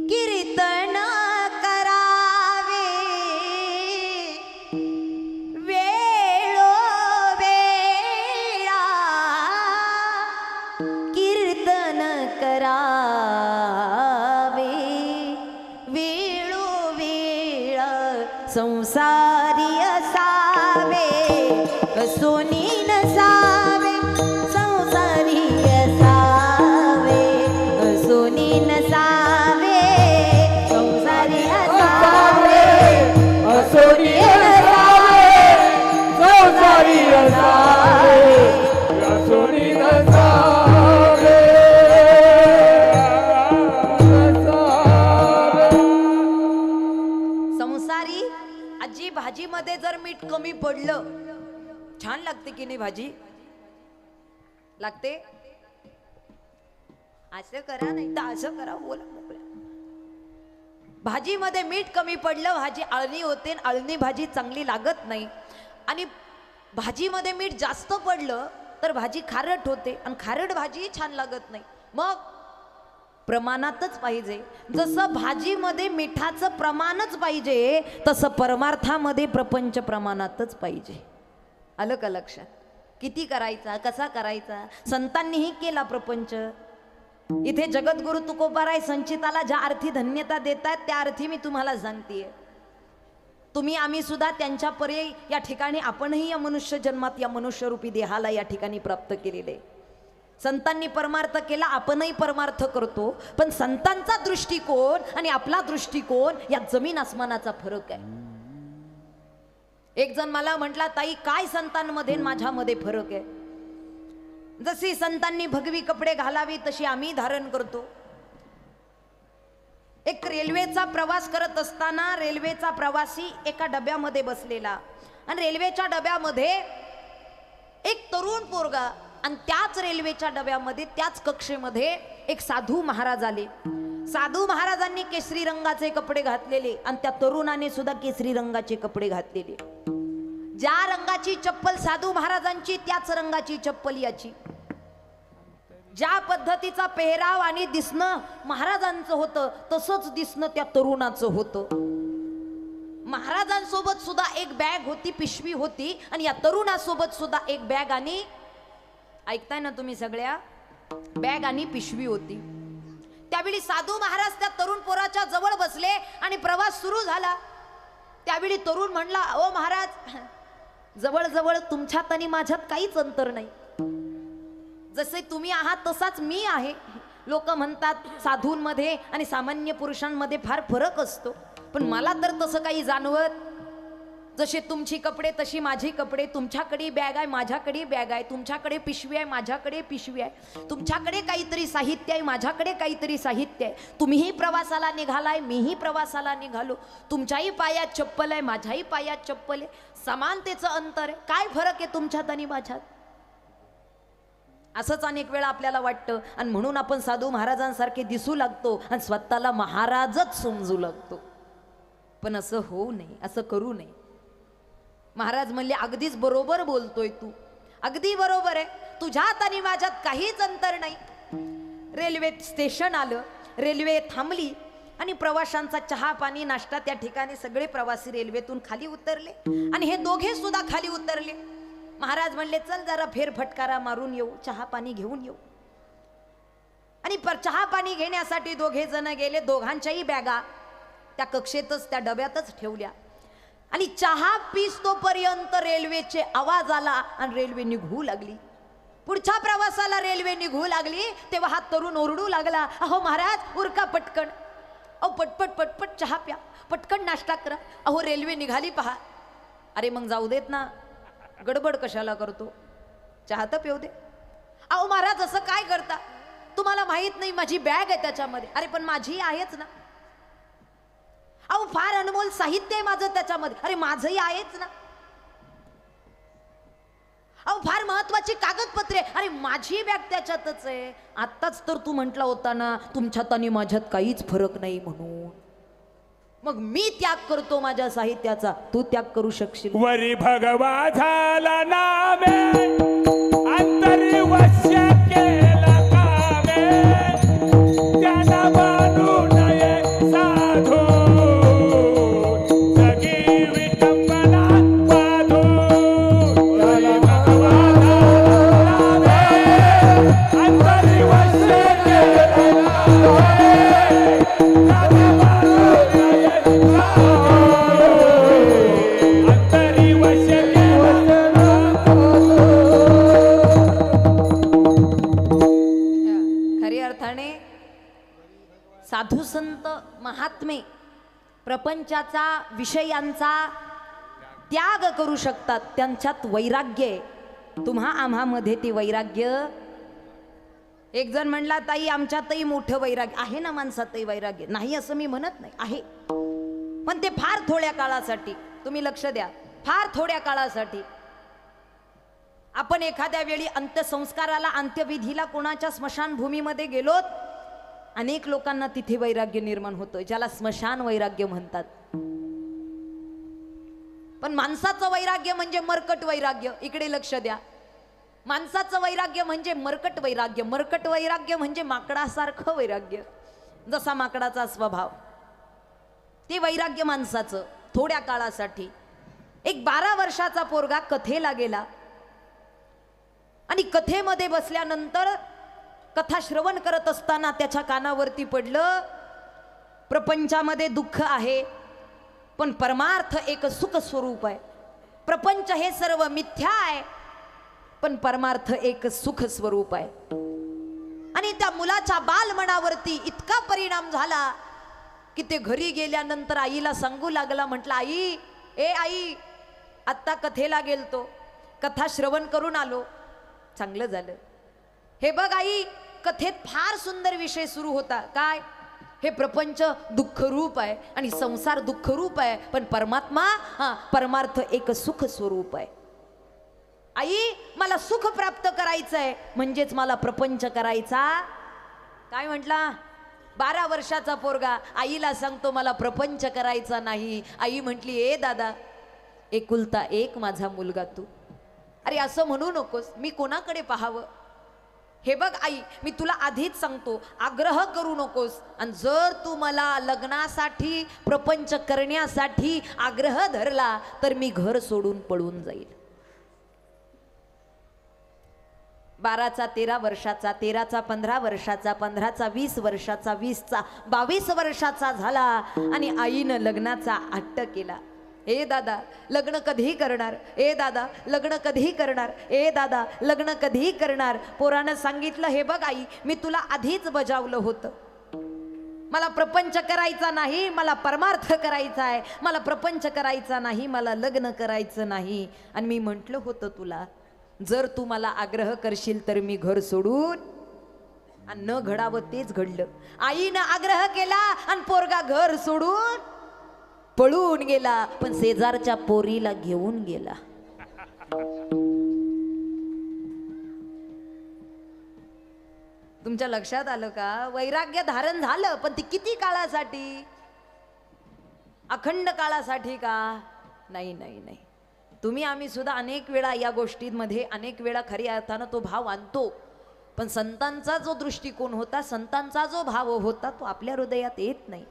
कीर्तन करावे वेळोवेळा, कीर्तन करावे वेळोवेळा, संसारी असावे असुनी नसावे, संसारी असावे असुनी नसावे, संसारी असावे असोनी नसावे, संसारी असावे असोनी नसावे, संसारी. आजी भाजीमध्ये जर मीठ कमी पडलं, छान लागते की नाही भाजी? लागते. असं करा नाही तर असं करा, बोला मोकळ्या. भाजीमध्ये मीठ कमी पडलं, भाजी आळणी होते, आळणी भाजी चांगली लागत नाही. आणि भाजीमध्ये मीठ जास्त पडलं तर भाजी खारट होते, आणि खारट भाजी छान लागत नाही. मग प्रमाणातच पाहिजे. जसं भाजीमध्ये मिठाचं प्रमाणच पाहिजे तसं परमार्थामध्ये प्रपंच प्रमाणातच पाहिजे. आलं का लक्षात? किती करायचा, कसा करायचा, संतांनीही केला प्रपंच. इथे जगद्गुरु तुकोबाराय संचिताला ज्या अर्थी धन्यता देतात त्या अर्थी मी तुम्हाला सांगतेय. तुम्ही आम्ही सुद्धा त्यांच्या परे या ठिकाणी आपणही या मनुष्य जन्मात या मनुष्यरूपी देहाला या ठिकाणी प्राप्त केलेले. संतांनी परमार्थ केला, आपणही परमार्थ करतो. पण संतांचा दृष्टिकोन आणि आपला दृष्टिकोन या जमीन आसमानाचा फरक आहे. एक जण मला म्हटला, ताई काय संतांमध्ये माझ्यामध्ये फरक आहे? जशी संतांनी भगवी कपडे घालावी तशी आम्ही धारण करतो. एक रेल्वेचा प्रवास करत असताना रेल्वेचा प्रवासी एका डब्यामध्ये बसलेला, आणि रेल्वेच्या डब्यामध्ये एक तरुण पोरगा, आणि त्याच रेल्वेच्या डब्यामध्ये त्याच कक्षेमध्ये एक साधू महाराज आले. साधू महाराजांनी केसरी रंगाचे कपडे घातलेले आणि त्या तरुणाने सुद्धा केसरी रंगाचे कपडे घातलेले. ज्या रंगाची चप्पल साधू महाराजांची त्याच रंगाची चप्पल याची. ज्या पद्धतीचा पेहराव आणि दिसणं महाराजांचं होतं तसंच दिसणं त्या तरुणाचं होतं. महाराजांसोबत सुद्धा एक बॅग होती, पिशवी होती, आणि या तरुणासोबत सुद्धा एक बॅग आणि, ऐकताय ना तुम्ही सगळ्या, बॅग आणि पिशवी होती. त्यावेळी साधू महाराज त्या तरुण पोराच्या जवळ बसले आणि प्रवास सुरू झाला. त्यावेळी तरुण म्हणला, ओ महाराज, जवळ जवळ तुमच्यात आणि माझ्यात काहीच अंतर नाही. जसे तुम्ही आहात तसाच मी आहे. लोक म्हणतात साधूंमध्ये आणि सामान्य पुरुषांमध्ये फार फरक असतो, पण मला तर तसं काही जाणवत. जसे तुमची कपडे तशी माझी कपडे, तुमच्याकडे बॅग आहे माझ्याकडे बॅग आहे, तुमच्याकडे पिशवी आहे माझ्याकडे पिशवी आहे, तुमच्याकडे काहीतरी साहित्य आहे माझ्याकडे काहीतरी साहित्य आहे. तुम्हीही प्रवासाला निघालाय, मीही प्रवासाला निघालो. तुमच्याही पायात चप्पल आहे माझ्याही पायात चप्पल आहे. समानतेचं अंतर आहे. काय फरक आहे तुमच्यात आणि माझ्यात? असंच अनेक वेळा आपल्याला वाटतं, आणि म्हणून आपण साधू महाराजांसारखे दिसू लागतो आणि स्वतःला महाराजच समजू लागतो. पण असं होऊ नये, असं करू नये. महाराज म्हणले, अगदीच बरोबर बोलतोय तू, अगदी बरोबर आहे, तुझ्यात आणि माझ्यात काहीच अंतर नाही. रेल्वे स्टेशन आलं, रेल्वे थांबली आणि प्रवाशांचा चहा पाणी नाश्ता त्या ठिकाणी सगळे प्रवासी रेल्वेतून खाली उतरले आणि हे दोघे सुद्धा खाली उतरले. महाराज म्हणले चल जरा फेरफटकारा मारून येऊ, चहा पाणी घेऊन येऊ. आणि चहा पाणी घेण्यासाठी दोघे जण गेले. दोघांच्याही बॅगा त्या कक्षेतच त्या डब्यातच ठेवल्या आणि चहा पिस्तोपर्यंत रेल्वेचे आवाज आला आणि रेल्वे निघू लागली. पुढच्या प्रवासाला रेल्वे निघू लागली तेव्हा हा तरुण ओरडू लागला, अहो महाराज उरका पटकन, अहो पटपट पटपट चहा प्या, पटकन नाश्ता करा, अहो रेल्वे निघाली पहा. अरे मग जाऊ देत ना, गडबड कशाला करतो, चहा तर पिऊ दे. अहो महाराज असं काय करता, तुम्हाला माहित नाही माझी बॅग आहे त्याच्यामध्ये. अरे पण माझी आहेच ना. अहो फार अनमोल साहित्य आहे माझं त्याच्यामध्ये. अरे माझंही आहेच ना. अहो फार महत्वाची कागदपत्रे, अरे माझी बॅग त्याच्यातच आहे. आत्ताच तर तू म्हटला होता ना तुमच्यात आणि माझ्यात काहीच फरक नाही म्हणून. मग मी त्याग करतो माझ्या साहित्याचा, तू त्याग करू शकशील? वरी भगवा झाला नामे अंतरी वश्य केला कामे त्यांना मानू नये साधू जगी विटंबना बाधू. वरी भगवा झाला नामे अंतरी वश्य केला कामे त्यांना मानू नये अंतरी वश्य खऱ्या अर्थाने साधू संत महात्मे प्रपंचाचा विषयांचा त्याग करू शकतात. त्यांच्यात वैराग्य आहे. तुम्हा आम्हामध्ये ते वैराग्य. एक जण म्हणला ताई आमच्यातही मोठं वैराग्य आहे ना. माणसातही वैराग्य नाही असं मी म्हणत नाही, आहे, पण ते फार थोड्या काळासाठी. तुम्ही लक्ष द्या, फार थोड्या काळासाठी. आपण एखाद्या वेळी अंत्यसंस्काराला अंत्यविधीला कोणाच्या स्मशानभूमीमध्ये गेलोत, अनेक लोकांना तिथे वैराग्य निर्माण होतं, ज्याला स्मशान वैराग्य म्हणतात. पण माणसाचं वैराग्य म्हणजे मरकट वैराग्य. इकडे लक्ष द्या, माणसाचं वैराग्य म्हणजे मरकट वैराग्य. मरकट वैराग्य म्हणजे माकडासारखं वैराग्य, जसा माकडाचा स्वभाव. ते वैराग्य माणसाचं थोड्या काळासाठी. एक 12 वर्षाचा पोरगा कथेला गेला आणि कथेमध्ये बसल्यानंतर कथा श्रवण करत असताना त्याच्या कानावरती पडलं, प्रपंचामध्ये दुःख आहे पण परमार्थ एक सुख स्वरूप आहे. प्रपंच हे सर्व मिथ्या आहे पण परमार्थ एक सुख स्वरूप आहे. आणि त्या मुलाच्या बालमनावरती इतका परिणाम झाला की ते घरी गेल्यानंतर आईला सांगू लागला. म्हटलं आई, ए आई, आत्ता कथेला गेलतो, कथा श्रवण करून आलो, चांगलं झालं. हे बघ आई, कथेत फार सुंदर विषय सुरू होता. काय? हे प्रपंच दुःखरूप आहे आणि संसार दुःखरूप आहे पण परमात्मा परमार्थ एक सुख स्वरूप आहे. आई, मला सुख प्राप्त करायचं आहे म्हणजेच मला प्रपंच करायचा. काय म्हटला? 12 वर्षाचा पोरगा आईला सांगतो मला प्रपंच करायचा नाही. आई म्हटली, ए दादा, एकुलता एक माझा मुलगा तू. अरे असं म्हणू नकोस, मी कोणाकडे पाहावं? हे बघ आई, मी तुला आधीच सांगतो, आग्रह करू नकोस. आणि जर तू मला लग्नासाठी प्रपंच करण्यासाठी आग्रह धरला तर मी घर सोडून पळून जाईल. 12चा 13 वर्षाचा, 13चा 15 वर्षाचा, 15चा 20 वर्षाचा, 20चा 22 वर्षाचा झाला आणि आईनं लग्नाचा हट्ट केला. ए दादा, लग्न कधी करणार? ए दादा, लग्न कधी करणार? ए दादा, लग्न कधी करणार? पोरानं सांगितलं, हे बघ आई, मी तुला आधीच बजावलं होतं, मला प्रपंच करायचा नाही, मला परमार्थ करायचा आहे. मला प्रपंच करायचा नाही, मला लग्न करायचं नाही. आणि मी म्हटलं होतं तुला, जर तू मला आग्रह करशील तर मी घर सोडून. आणि न घडावं तेच घडलं. आईनं आग्रह केला आणि पोरगा घर सोडून पळून गेला, पण शेजारच्या पोरीला घेऊन गेला. तुमच्या लक्षात आलं का? वैराग्य धारण झालं, पण ती किती काळासाठी? अखंड काळासाठी का? नाही नाही नाही. तुम्ही आम्ही सुद्धा अनेक वेळा या गोष्टींमध्ये अनेक वेळा खऱ्या अर्थानं तो भाव आणतो, पण संतांचा जो दृष्टिकोन होता, संतांचा जो भाव होता, तो आपल्या हृदयात येत नाही.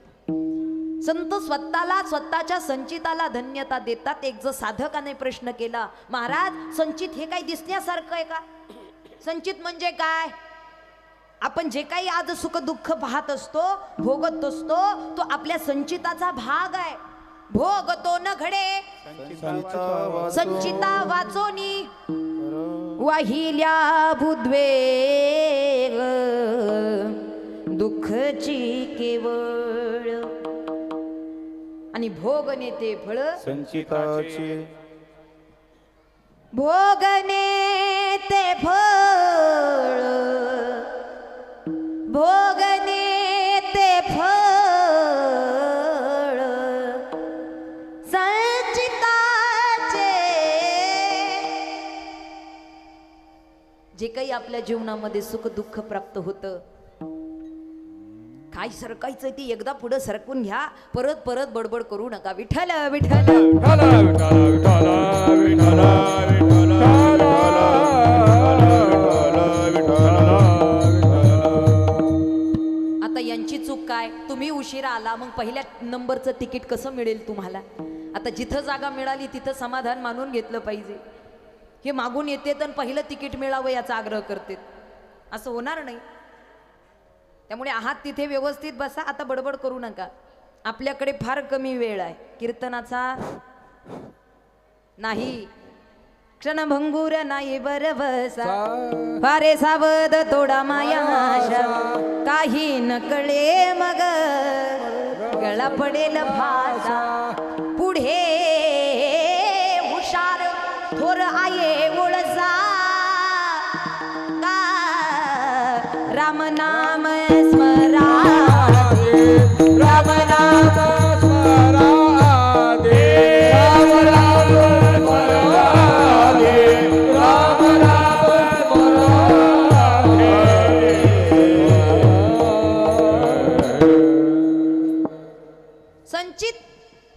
संत स्वतःला, स्वतःच्या संचिताला धन्यता देतात. एक जर साधकाने प्रश्न केला, महाराज संचित हे काही दिसण्यासारखं आहे का? संचित म्हणजे काय? आपण जे काही आज सुख दुःख पाहत असतो, भोगत असतो, तो आपल्या संचिताचा भाग आहे. भोगतो न घडे संचिता वाचोनी, वाहिल्या बुद्वेग दुःखची केवळ, आणि भोगने ते फळ संचिताचे, भोगने ते फळ, भोगने ते फळ संचिताचे. जे काही आपल्या जीवनामध्ये सुख दुःख प्राप्त होतं, काय सरकायचं ते एकदा पुढे सरकून घ्या, परत परत बडबड करू नका. विठ्ठल विठ्ठल आता यांची चूक काय? तुम्ही उशिरा आला, मग पहिल्या नंबरचं तिकीट कसं मिळेल तुम्हाला? आता जिथं जागा मिळाली तिथं समाधान मानून घेतलं पाहिजे. हे मागून येते तर पहिलं तिकीट मिळावं याचा आग्रह करते, असं होणार नाही. त्यामुळे आहात तिथे व्यवस्थित बसा, आता बडबड करू नका. आपल्याकडे फार कमी वेळ आहे. कीर्तनाचा नाही, क्षणभंगूर नाही बरबसा, फारे सावध तोडा माया आशा, काही न कळे मग गळा पडेल फासा, पुढे हुशार थोर आये ओळसा, राम नाम स्मरा, राम नाम स्मरा दे, राम नाम स्मरा दे, राम नाम स्मरा दे. संचित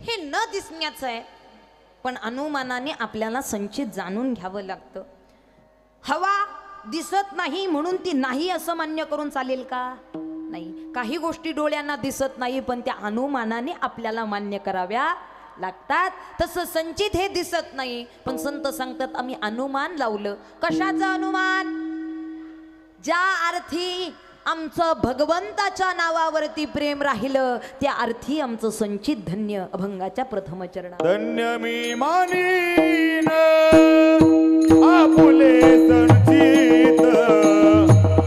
हे न दिसण्याचं आहे, पण अनुमानाने आपल्याला संचित जाणून घ्यावं लागतं. हवा दिसत नाही म्हणून ती नाही असं मान्य करून चालेल का? नाही. काही गोष्टी डोळ्यांना दिसत नाही, पण त्या अनुमानाने आपल्याला मान्य कराव्या लागतात. तसं संचित हे दिसत नाही, पण संत सांगतात आम्ही अनुमान लावलं. कशाचं अनुमान? ज्या अर्थी आमचं भगवंताच्या नावावरती प्रेम राहिलं, त्या अर्थी आमचं संचित धन्य. अभंगाच्या प्रथम चरणात धन्य मी मानीन आपुले संचित,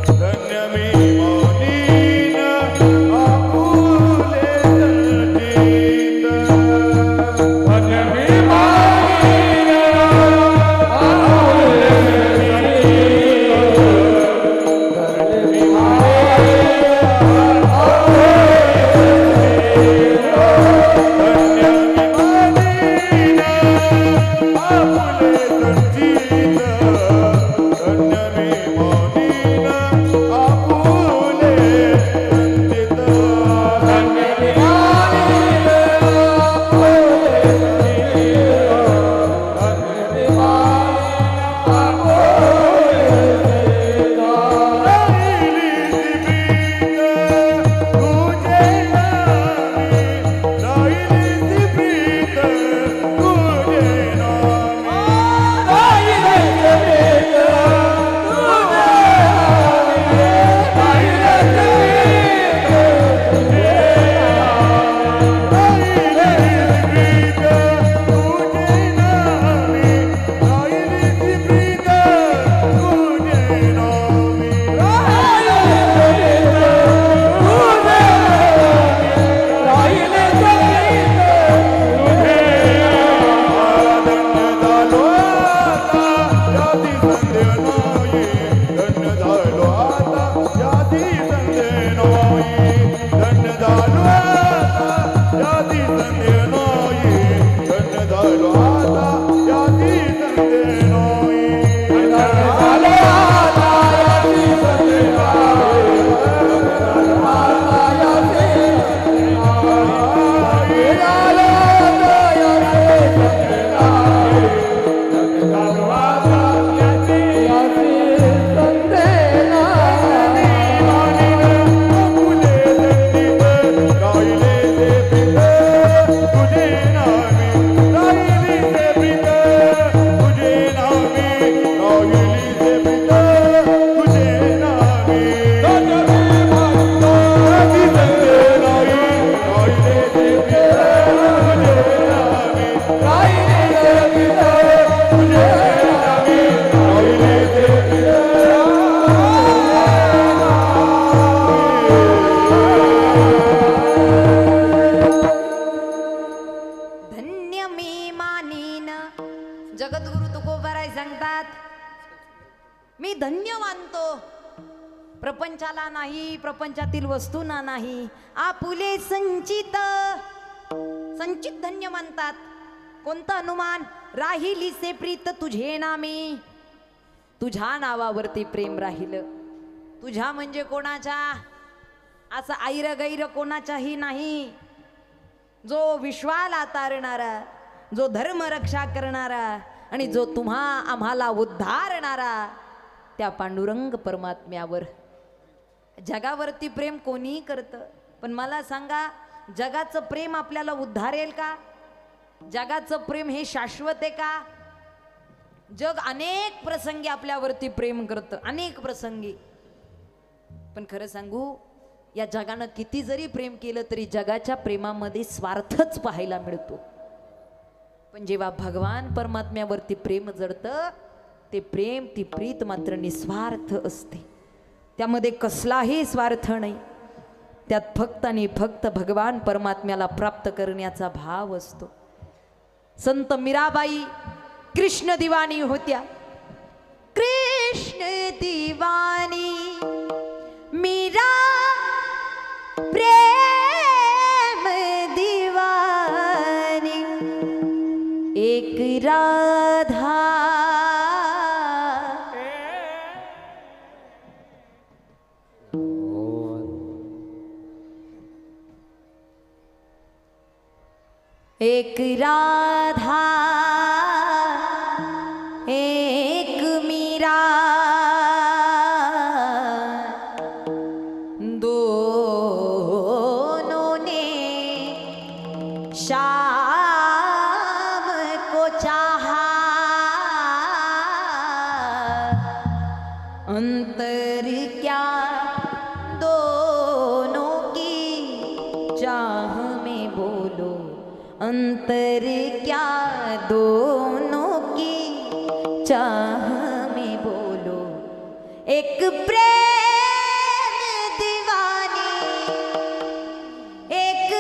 धन्य मी मानीन आपुले संचित, धन्य मी मानीन आपुले धन्य मी मानीन आपुले संचित, नाही, प्रपंचातील वस्तूंना नाही, आपुले संचित संचित धन्य म्हणतात. कोणतं अनुमान? राहिलीसे प्रीत तुझे नामे, तुझ्या नावावरती प्रेम राहिलं. तुझ्या म्हणजे कोणाच्या? असं ऐर गैर कोणाच्याही नाही. जो विश्वाला तारणारा, जो धर्म रक्षा करणारा आणि जो तुम्हा आम्हाला उद्धारणारा त्या पांडुरंग परमात्म्यावर. जगावरती प्रेम कोणीही करतं, पण मला सांगा, जगाचं प्रेम आपल्याला उद्धारेल का? जगाचं प्रेम हे शाश्वत आहे का? जग अनेक प्रसंगी आपल्यावरती प्रेम करतं, अनेक प्रसंगी. पण खरं सांगू, या जगानं किती जरी प्रेम केलं तरी जगाच्या प्रेमामध्ये स्वार्थच पाहायला मिळतो. पण जेव्हा भगवान परमात्म्यावरती प्रेम जडतं, ते प्रेम, ती प्रीत मात्र निस्वार्थ असते. त्यामध्ये कसलाही स्वार्थ नाही. त्यात फक्त आणि फक्त भगवान परमात्म्याला प्राप्त करण्याचा भाव असतो. संत मीराबाई कृष्ण दिवाणी होत्या. कृष्ण दिवाणी मीरा प्रेम दिवानी, एक राधा एक राधा एक मीरा, दोनों ने शाम को चाहा, अंतर क्या दोनों की चाह में बोलो, अंतर क्या दोनों की चाह में बोलो. एक प्रेम दीवानी, एक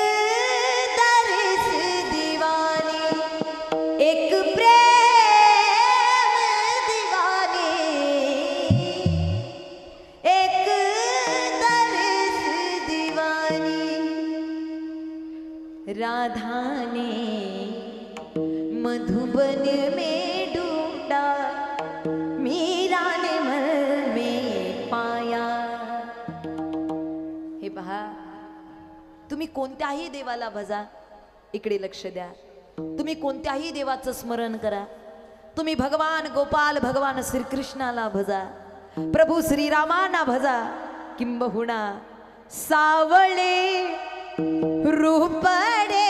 दर्श दीवानी, एक प्रेम दीवानी, एक दर्श दीवानी. राधा ने मधुबन में ढूंढा, मीरा ने मन में पाया. हे पहा, तुम्ही कोणत्याही देवाला भजा, इकडे लक्ष द्या. तुम्ही कोणत्याही देवाचं स्मरण करा. तुम्ही भगवान गोपाल, भगवान श्रीकृष्णाला भजा, प्रभू श्रीरामांना भजा, किंबहुना सावळे रूपडे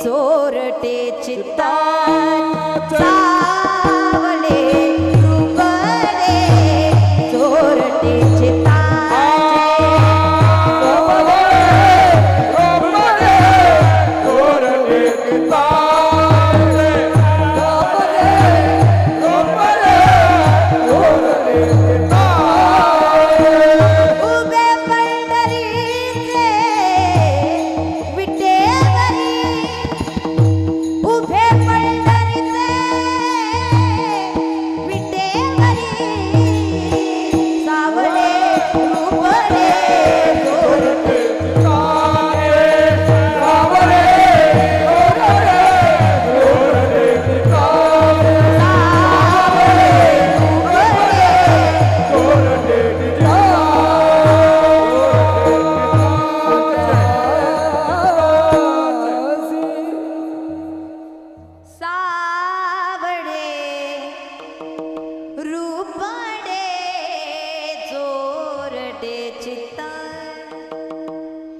चोरटे चित्ता, सावळे रूपडे चोरटे चित्ता,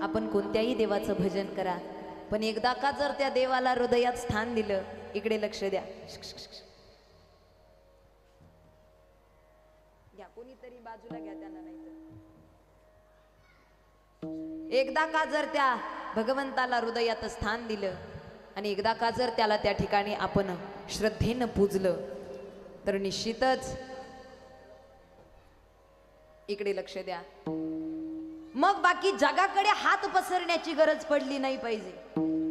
आपण कोणत्याही देवाचं भजन करा, पण एकदा का जर त्या देवाला हृदयात स्थान दिलं, इकडे लक्ष द्या. घ्या कोणीतरी बाजूला घ्या त्यांना, नाही एकदा का जर त्या भगवंताला हृदयात स्थान दिलं आणि एकदा का जर त्याला त्या ठिकाणी आपण श्रद्धेनं पूजलं, तर निश्चितच इकडे लक्ष द्या, मग बाकी जगाकडे हात पसरण्याची गरज पडली नाही पाहिजे.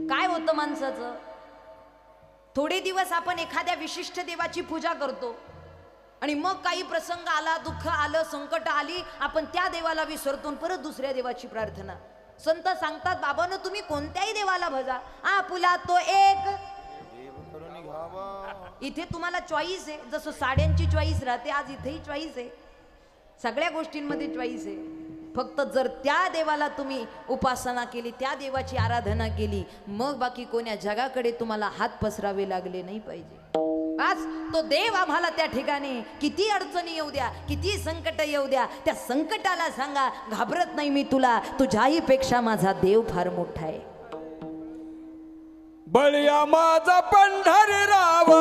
काय होतं माणसाचं, थोडे दिवस आपण एखाद्या विशिष्ट देवाची पूजा करतो, आणि मग काही प्रसंग आला, दुःख आलं, संकट आली, आपण त्या देवाला विसरतो आणि परत दुसऱ्या देवाची प्रार्थना. संत सांगतात बाबांनो तुम्ही कोणत्याही देवाला भजा, आपुला तो एक. इथे तुम्हाला चॉईस आहे, जसं साड्यांची चॉईस राहते आज इथेही चॉईस आहे, सगळ्या गोष्टींमध्ये चॉईस आहे. फक्त जर त्या देवाला तुम्ही उपासना केली, त्या देवाची आराधना केली, मग बाकी कोण्या जगाकडे तुम्हाला हात पसरावे लागले नाही पाहिजे. आज तो देव आम्हाला त्या ठिकाणी किती अडचणी येऊ द्या, किती संकट येऊ द्या, त्या संकटाला सांगा घाबरत नाही मी तुला, तुझ्याही पेक्षा माझा देव फार मोठा आहे. बळिया माझा पंढरीराव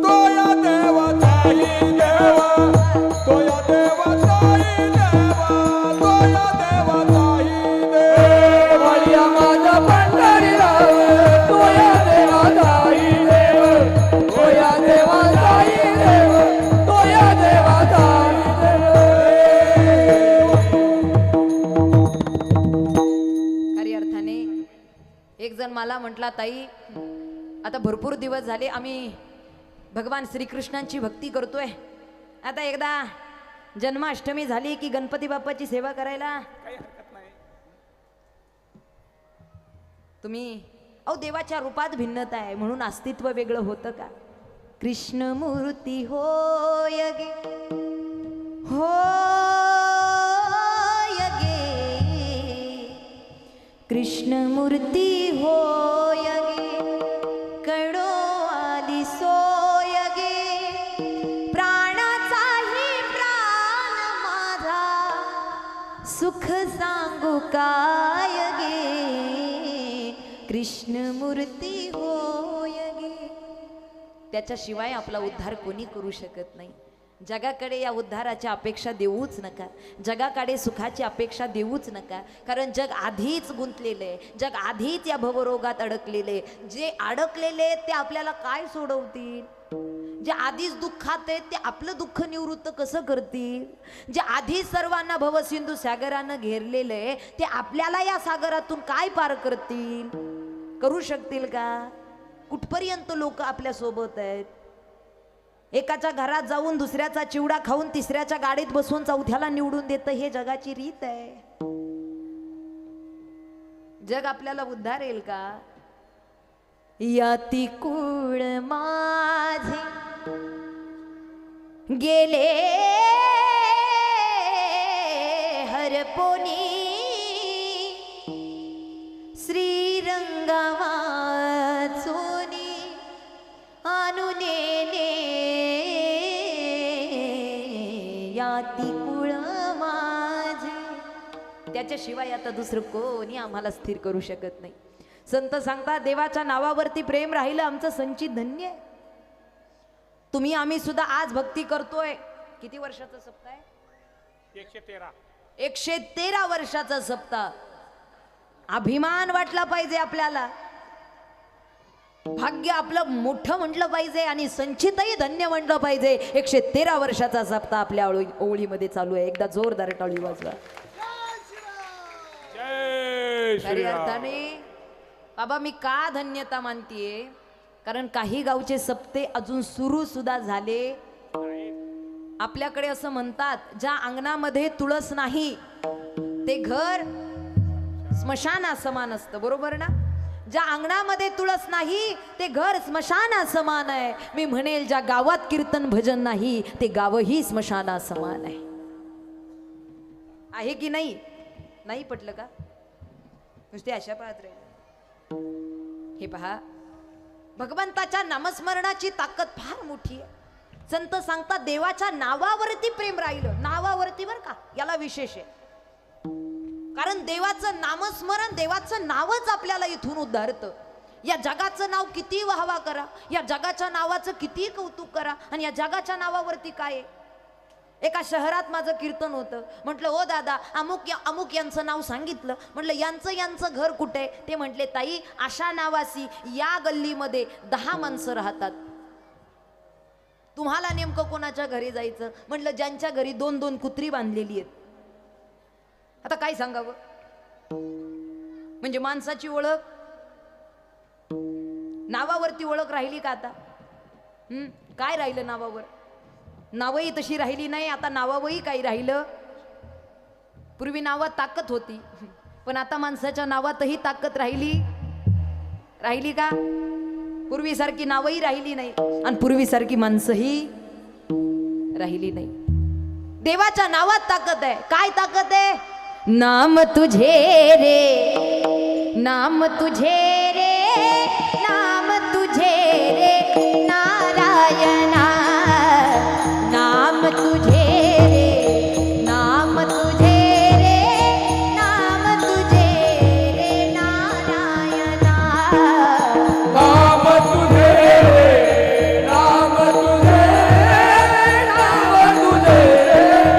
तो या देवाचाही देवा, तो या देवाचाही देवा, तो या देवाचाही देव. बळिया माझा पंढरीराव तो या देवाचाही देव, तो या देवाचाही देव, तो या देवाचाही देव. खरी अर्थाने एक जण मला म्हटला ताई आता भरपूर दिवस झाले आम्ही भगवान श्रीकृष्णांची भक्ती करतोय, आता एकदा जन्माष्टमी झाली की गणपती बाप्पाची सेवा करायला. तुम्ही अहो देवाच्या रूपात भिन्नता आहे म्हणून अस्तित्व वेगळं होतं का? कृष्णमूर्ती होय गे, होय गे, कृष्णमूर्ती होय गे, कडो आली सोय गे, प्राणाचाही प्राण माझा, सुख सांगू काय गे, कृष्णमूर्ती होय गे. त्याच्याशिवाय आपला उद्धार कोणी करू शकत नाही. जगाकडे या उद्धाराच्या अपेक्षा देऊच नका, जगाकडे सुखाची अपेक्षा देऊच नका, कारण जग आधीच गुंतलेलं आहे, जग आधीच या भवरोगात अडकलेले. जे अडकलेले ते आपल्याला काय सोडवतील? जे आधीच दुःखात आहेत ते आपलं दुःख निवृत्त कसं करतील? जे आधीच सर्वांना भवसिंधू सागरानं घेरलेलं आहे ते आपल्याला या सागरातून काय पार करतील? करू शकतील का? कुठपर्यंत लोक आपल्या सोबत आहेत? एकाच्या घरात जाऊन दुसऱ्याचा चिवडा खाऊन तिसऱ्याच्या गाडीत बसून चौथ्याला निवडून देतं, हे जगाची रीत आहे. जग आपल्याला उद्धारेल का? याती कुळ माझे गेले हरपोनी, श्रीरंगा वाचोनी अनुनेने, याती कुळ माझे. त्याच्याशिवाय आता दुसरं कोणी आम्हाला स्थिर करू शकत नाही. संत सांगतात देवाच्या नावावरती प्रेम राहिलं आमचं संचित धन्य आहे. तुम्ही आम्ही सुद्धा आज भक्ती करतोय. किती वर्षाचा सप्ताह आहे? 113 वर्षाचा सप्ताह. अभिमान वाटला पाहिजे आपल्याला, भाग्य आपलं मोठं म्हटलं पाहिजे आणि संचितही धन्य म्हटलं पाहिजे. 113 वर्षाचा सप्ताह आपल्या ओळीमध्ये चालू आहे. एकदा जोरदार टाळी वाजवा. खरी अर्थाने बाबा मी का धन्यता मानतीये, कारण काही गावचे सप्ते अजून सुरू सुद्धा झाले. आपल्याकडे असं म्हणतात ज्या अंगणामध्ये तुळस नाही ते घर स्मशाना समान असतं, बरोबर ना? ज्या अंगणामध्ये तुळस नाही ते घर स्मशाना समान आहे. मी म्हणेल ज्या गावात कीर्तन भजन नाही ते गावही स्मशाना समान आहे की नाही? नाही पटलं का? नुसते अशा पाहत राहील. हे पहा भगवंताच्या नामस्मरणाची ताकद फार मोठी आहे. संत सांगतात देवाच्या नावावरती प्रेम राहिलं, नावावरती बर का, याला विशेष आहे. कारण देवाचं नामस्मरण, देवाचं नावच आपल्याला इथून उद्धारतं. या जगाचं नाव किती वाहवा करा, या जगाच्या नावाचं किती कौतुक करा, आणि या जगाच्या नावावरती काय आहे? एका शहरात माझं कीर्तन होतं. म्हटलं ओ दादा अमुक यांचं नाव सांगितलं. म्हटलं यांचं घर कुठे? ते म्हटले ताई अशा नावासी या गल्लीमध्ये 10 माणसं राहतात. तुम्हाला नेमकं कोणाच्या घरी जायचं? म्हटलं ज्यांच्या घरी 2-2 कुत्री बांधलेली आहेत. आता काय सांगावं? म्हणजे माणसाची ओळख नावावरती ओळख राहिली का आता? काय राहिलं नावावर? नावही तशी राहिली नाही, आता नावावही काही राहिलं. पूर्वी नावात ताकद होती, पण आता माणसाच्या नावातही ताकद राहिली का? पूर्वीसारखी नावही राहिली नाही आणि पूर्वीसारखी माणसंही राहिली नाही. देवाच्या नावात ताकद आहे. काय ताकद आहे? नाम तुझे रे, नाम तुझे रे, नाम तुझे रे नारायणा, नाम तुझे रे, नाम तुझे रे, नाम तुझे रे नारायणा. नाम तुझे नाम तुझे नाम तुझे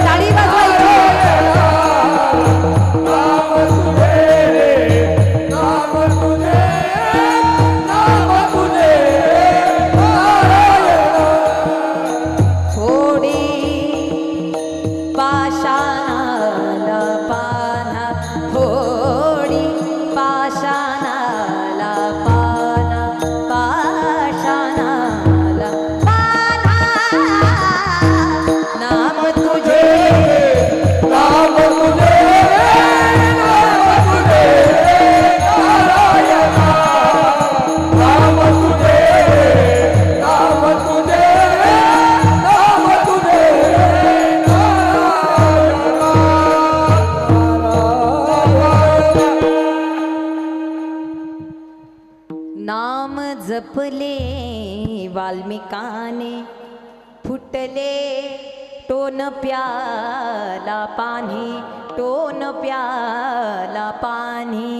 टाळी वाजवायची. नाम तुझे नाम तुझे नाम तुझे नारायण. थोडी पाषाणाला पाना, थोडी पाषाणाला पाना, पाषाणाला पाना. नाम तुझे नाम तुझे नाम तुझे नारायण. नाम तुझे नाम तुझे नाम तुझे नाम जपले वाल्मिकाने, फुटले टोन प्याला पाणी, टोन प्याला पाणी.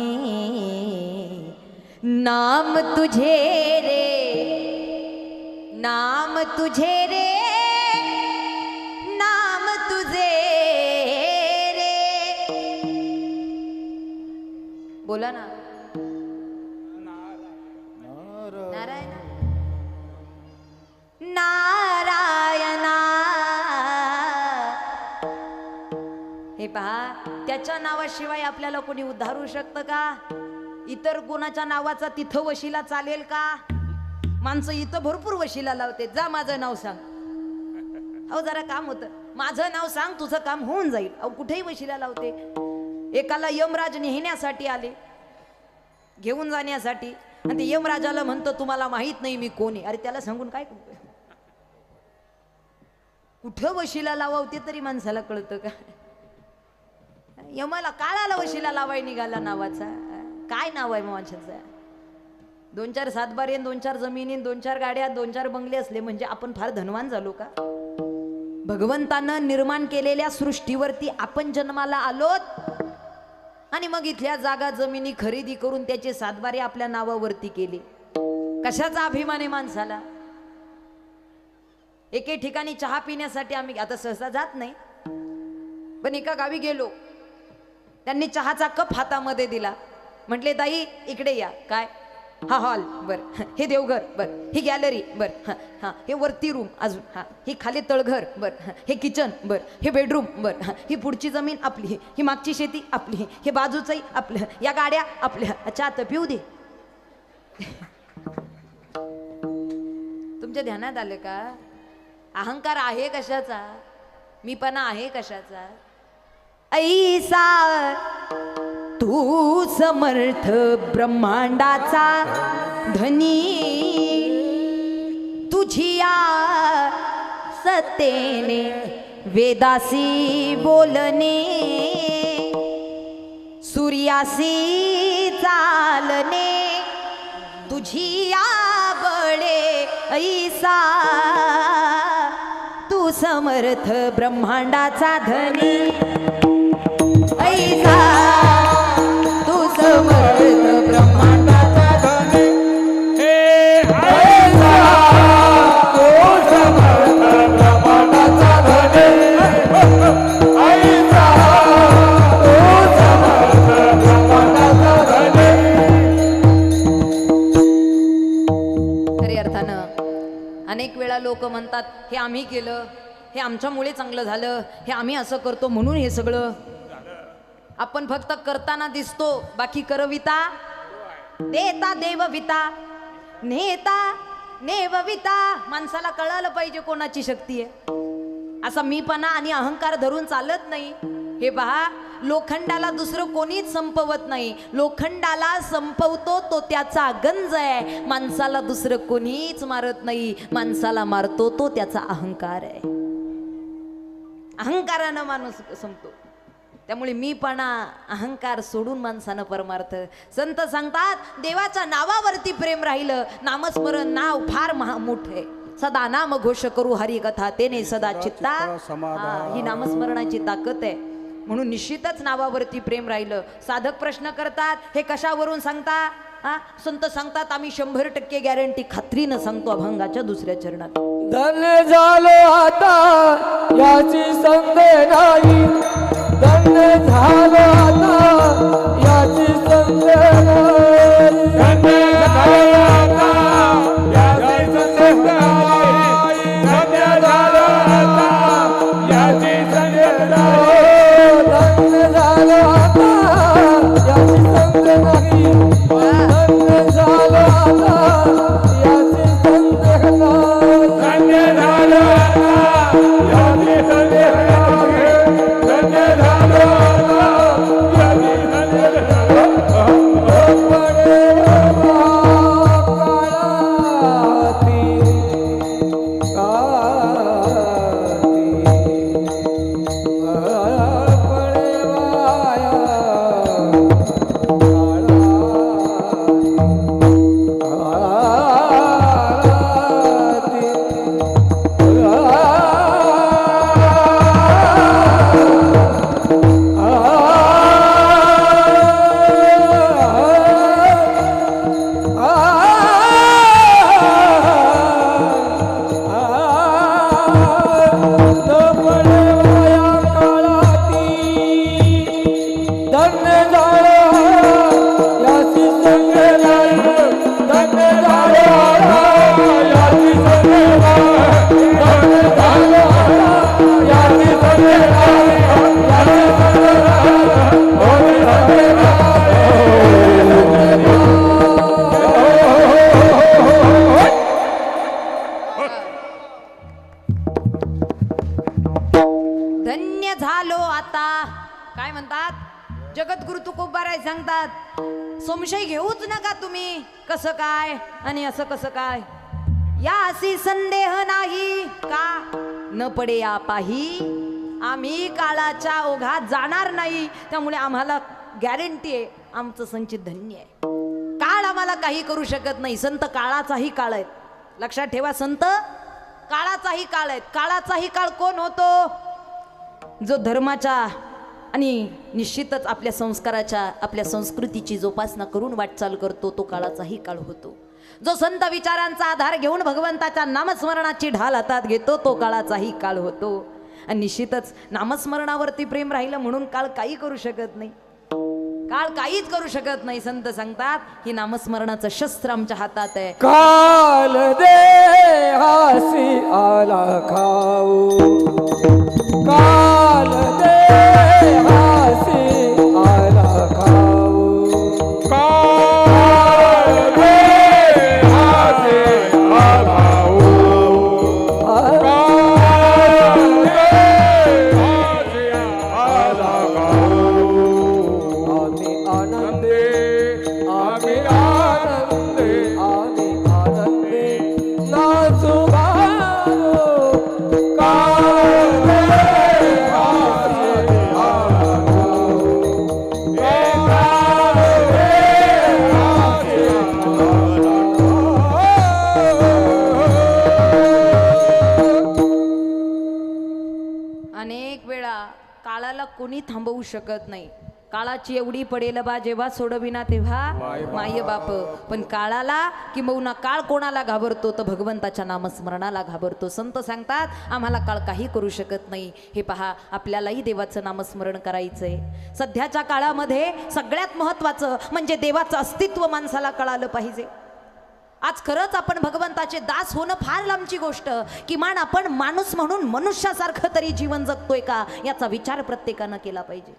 नाम तुझे रे, नाम तुझे रे, नाम तुझे रे. बोला ना. नारायण नारायणा. हे पहा, त्याच्या नावाशिवाय आपल्याला कोणी उद्धारू शकतं का? इतर कोणाच्या नावाचा तिथं वशिला चालेल का? माणसं इथं भरपूर वशिला लावते. जा माझं नाव सांग. अहो जरा काम होतं, माझं नाव सांग, तुझं काम होऊन जाईल. अहो कुठेही वशिला लावते. एकाला यमराज नेहण्यासाठी आले, घेऊन जाण्यासाठी, आणि ते यमराजाला म्हणतो तुम्हाला माहित नाही मी कोण आहे. अरे त्याला सांगून काय करतोय? कुठं वशिला लावावते तरी माणसाला कळतं का? यमाला काळाला वशिला लावाय निघाला नावाचा. काय नाव आहे माणसाचं? 2-4 सातबारे, 2-4 जमिनी, 2-4 गाड्या, 2-4 बंगले असले म्हणजे आपण फार धनवान झालो का? भगवंतानं निर्माण केलेल्या सृष्टीवरती आपण जन्माला आलोत आणि मग इथल्या जागा जमिनी खरेदी करून त्याचे सातबारे आपल्या नावावरती केले. कशाचा अभिमान आहे माणसाला? एके ठिकाणी चहा पिण्यासाठी आम्ही आता सहसा जात नाही, पण एका गावी गेलो. त्यांनी चहाचा कप हातामध्ये दिला. म्हटले ताई इकडे या. काय? हा हॉल, बर. हे देवघर, बर. ही गॅलरी, बर. हा हे वरती रूम, अजून हा ही खाली तळघर, बर. हे किचन, बर. हे बेडरूम, बर. ही पुढची जमीन आपली, ही मागची शेती आपली, हे बाजूचंही आपलं, या गाड्या आपल्या. अच्छा आता पिऊ दे. तुमच्या ध्यानात आलं का? अहंकार आहे कशाचा? मीपणा आहे कशाचा? ऐसा तू समर्थ ब्रह्मांडाचा धनी, तुझिया सत्तेने वेदासी बोलणे, सूर्यासी चालणे, तुझिया बळे ऐसा तू समर्थ ब्रह्मांडाचा धनी. ऐसा तू समर्थ ब्रह्मांडाचा धनी. ऐसा तू समर्थ ब्रह्मांडाचा धनी. ऐसा तू समर्थ ब्रह्मांडाचा धनी. खऱ्या अर्थानं अनेक वेळा लोक म्हणतात हे आम्ही केलं, हे आमच्यामुळे चांगलं झालं, हे आम्ही असं करतो म्हणून हे सगळं. आपण फक्त करताना दिसतो, बाकी करविता देता देवविता, नेता नेवविता. माणसाला कळालं पाहिजे कोणाची शक्ती आहे. असा मीपणा आणि अहंकार धरून चालत नाही. हे पहा, लोखंडाला दुसरं कोणीच संपवत नाही. लोखंडाला संपवतो तो त्याचा गंज आहे. माणसाला दुसरं कोणीच मारत नाही. माणसाला मारतो तो त्याचा अहंकार आहे. अहंकारानं माणूस संपतो. त्यामुळे मीपणा अहंकार सोडून माणसानं परमार्थ. संत सांगतात देवाच्या नावावरती प्रेम राहिलं. नामस्मरण नाव फार मोठं आहे. सदा नाम घोष करू हरी कथा तेने सदा चित्ता. ही नामस्मरणाची ताकद आहे. म्हणून निश्चितच नावावरती प्रेम राहिलं. साधक प्रश्न करतात हे कशावरून सांगता? संत सांगतात आम्ही 100% गॅरंटी खात्रीनं सांगतो अभंगाच्या दुसऱ्या चरणात. धन्य झालो आता याची संदेह नाही. धन्य झालो आता याची संदेह नाही. धन्य झालो आता याची संदेह नाही. धन्य झालो आता याची संदेह नाही. धन्य झालो आता याची संदेह नाही. धन्य झालो आता याची संदेह नाही. धन्य झालो आता याची संदेह नाही. धन्य झालो आता याची जगद्गुरु तुकोबाराय सांगतात संशय घेऊच नका तुम्ही. कसं काय आणि असं कसं काय या अशी संदेह नाही का न पडे या पाही. आम्ही काळाच्या ओघात जाणार नाही. त्यामुळे आम्हाला गॅरंटी आहे आमचं संचित धन्य आहे. काळ आम्हाला काही करू शकत नाही. संत काळाचाही काळ आहे. लक्षात ठेवा, संत काळाचाही काळ आहे. काळाचाही काळ कोण होतो? जो धर्माच्या आणि निश्चितच आपल्या संस्काराच्या आपल्या संस्कृतीची जोपासना करून वाटचाल करतो तो काळाचाही काळ होतो. जो संत विचारांचा आधार घेऊन भगवंताच्या नामस्मरणाची ढाल हातात घेतो तो काळाचाही काळ होतो. आणि निश्चितच नामस्मरणावरती प्रेम राहिलं म्हणून काळ काही करू शकत नाही. काळ काहीच करू शकत नाही. संत सांगतात ही नामस्मरणाचं शस्त्र आमच्या हातात आहे. काल देहासी आला खाऊ. काल देहासी आला खाऊ. काल देहासी आला खाऊ. काल देहासी आला खाऊ. आम्ही आनंदे आम्ही आनंदे आम्ही आनंदे नाचू गाणो. काल देहासी आला खाऊ. काल देहासी आला अनेक वेळा काळाला कोणी थांबवू शकत नाही. काळाची एवढी पडेल बा जेव्हा सोडविना तेव्हा माय बाप. पण काळाला किंबहुना काळ कोणाला घाबरतो तर भगवंताच्या नामस्मरणाला घाबरतो. संत सांगतात आम्हाला काळ काही करू शकत नाही. हे पहा, आपल्यालाही देवाचं नामस्मरण करायचंय. सध्याच्या काळामध्ये सगळ्यात महत्वाचं म्हणजे देवाचं अस्तित्व माणसाला कळालं पाहिजे. आज खरंच आपण भगवंताचे दास होणं फार लांबची गोष्ट. किमान आपण माणूस म्हणून मनुष्यासारखं तरी जीवन जगतोय का याचा विचार प्रत्येकानं केला पाहिजे.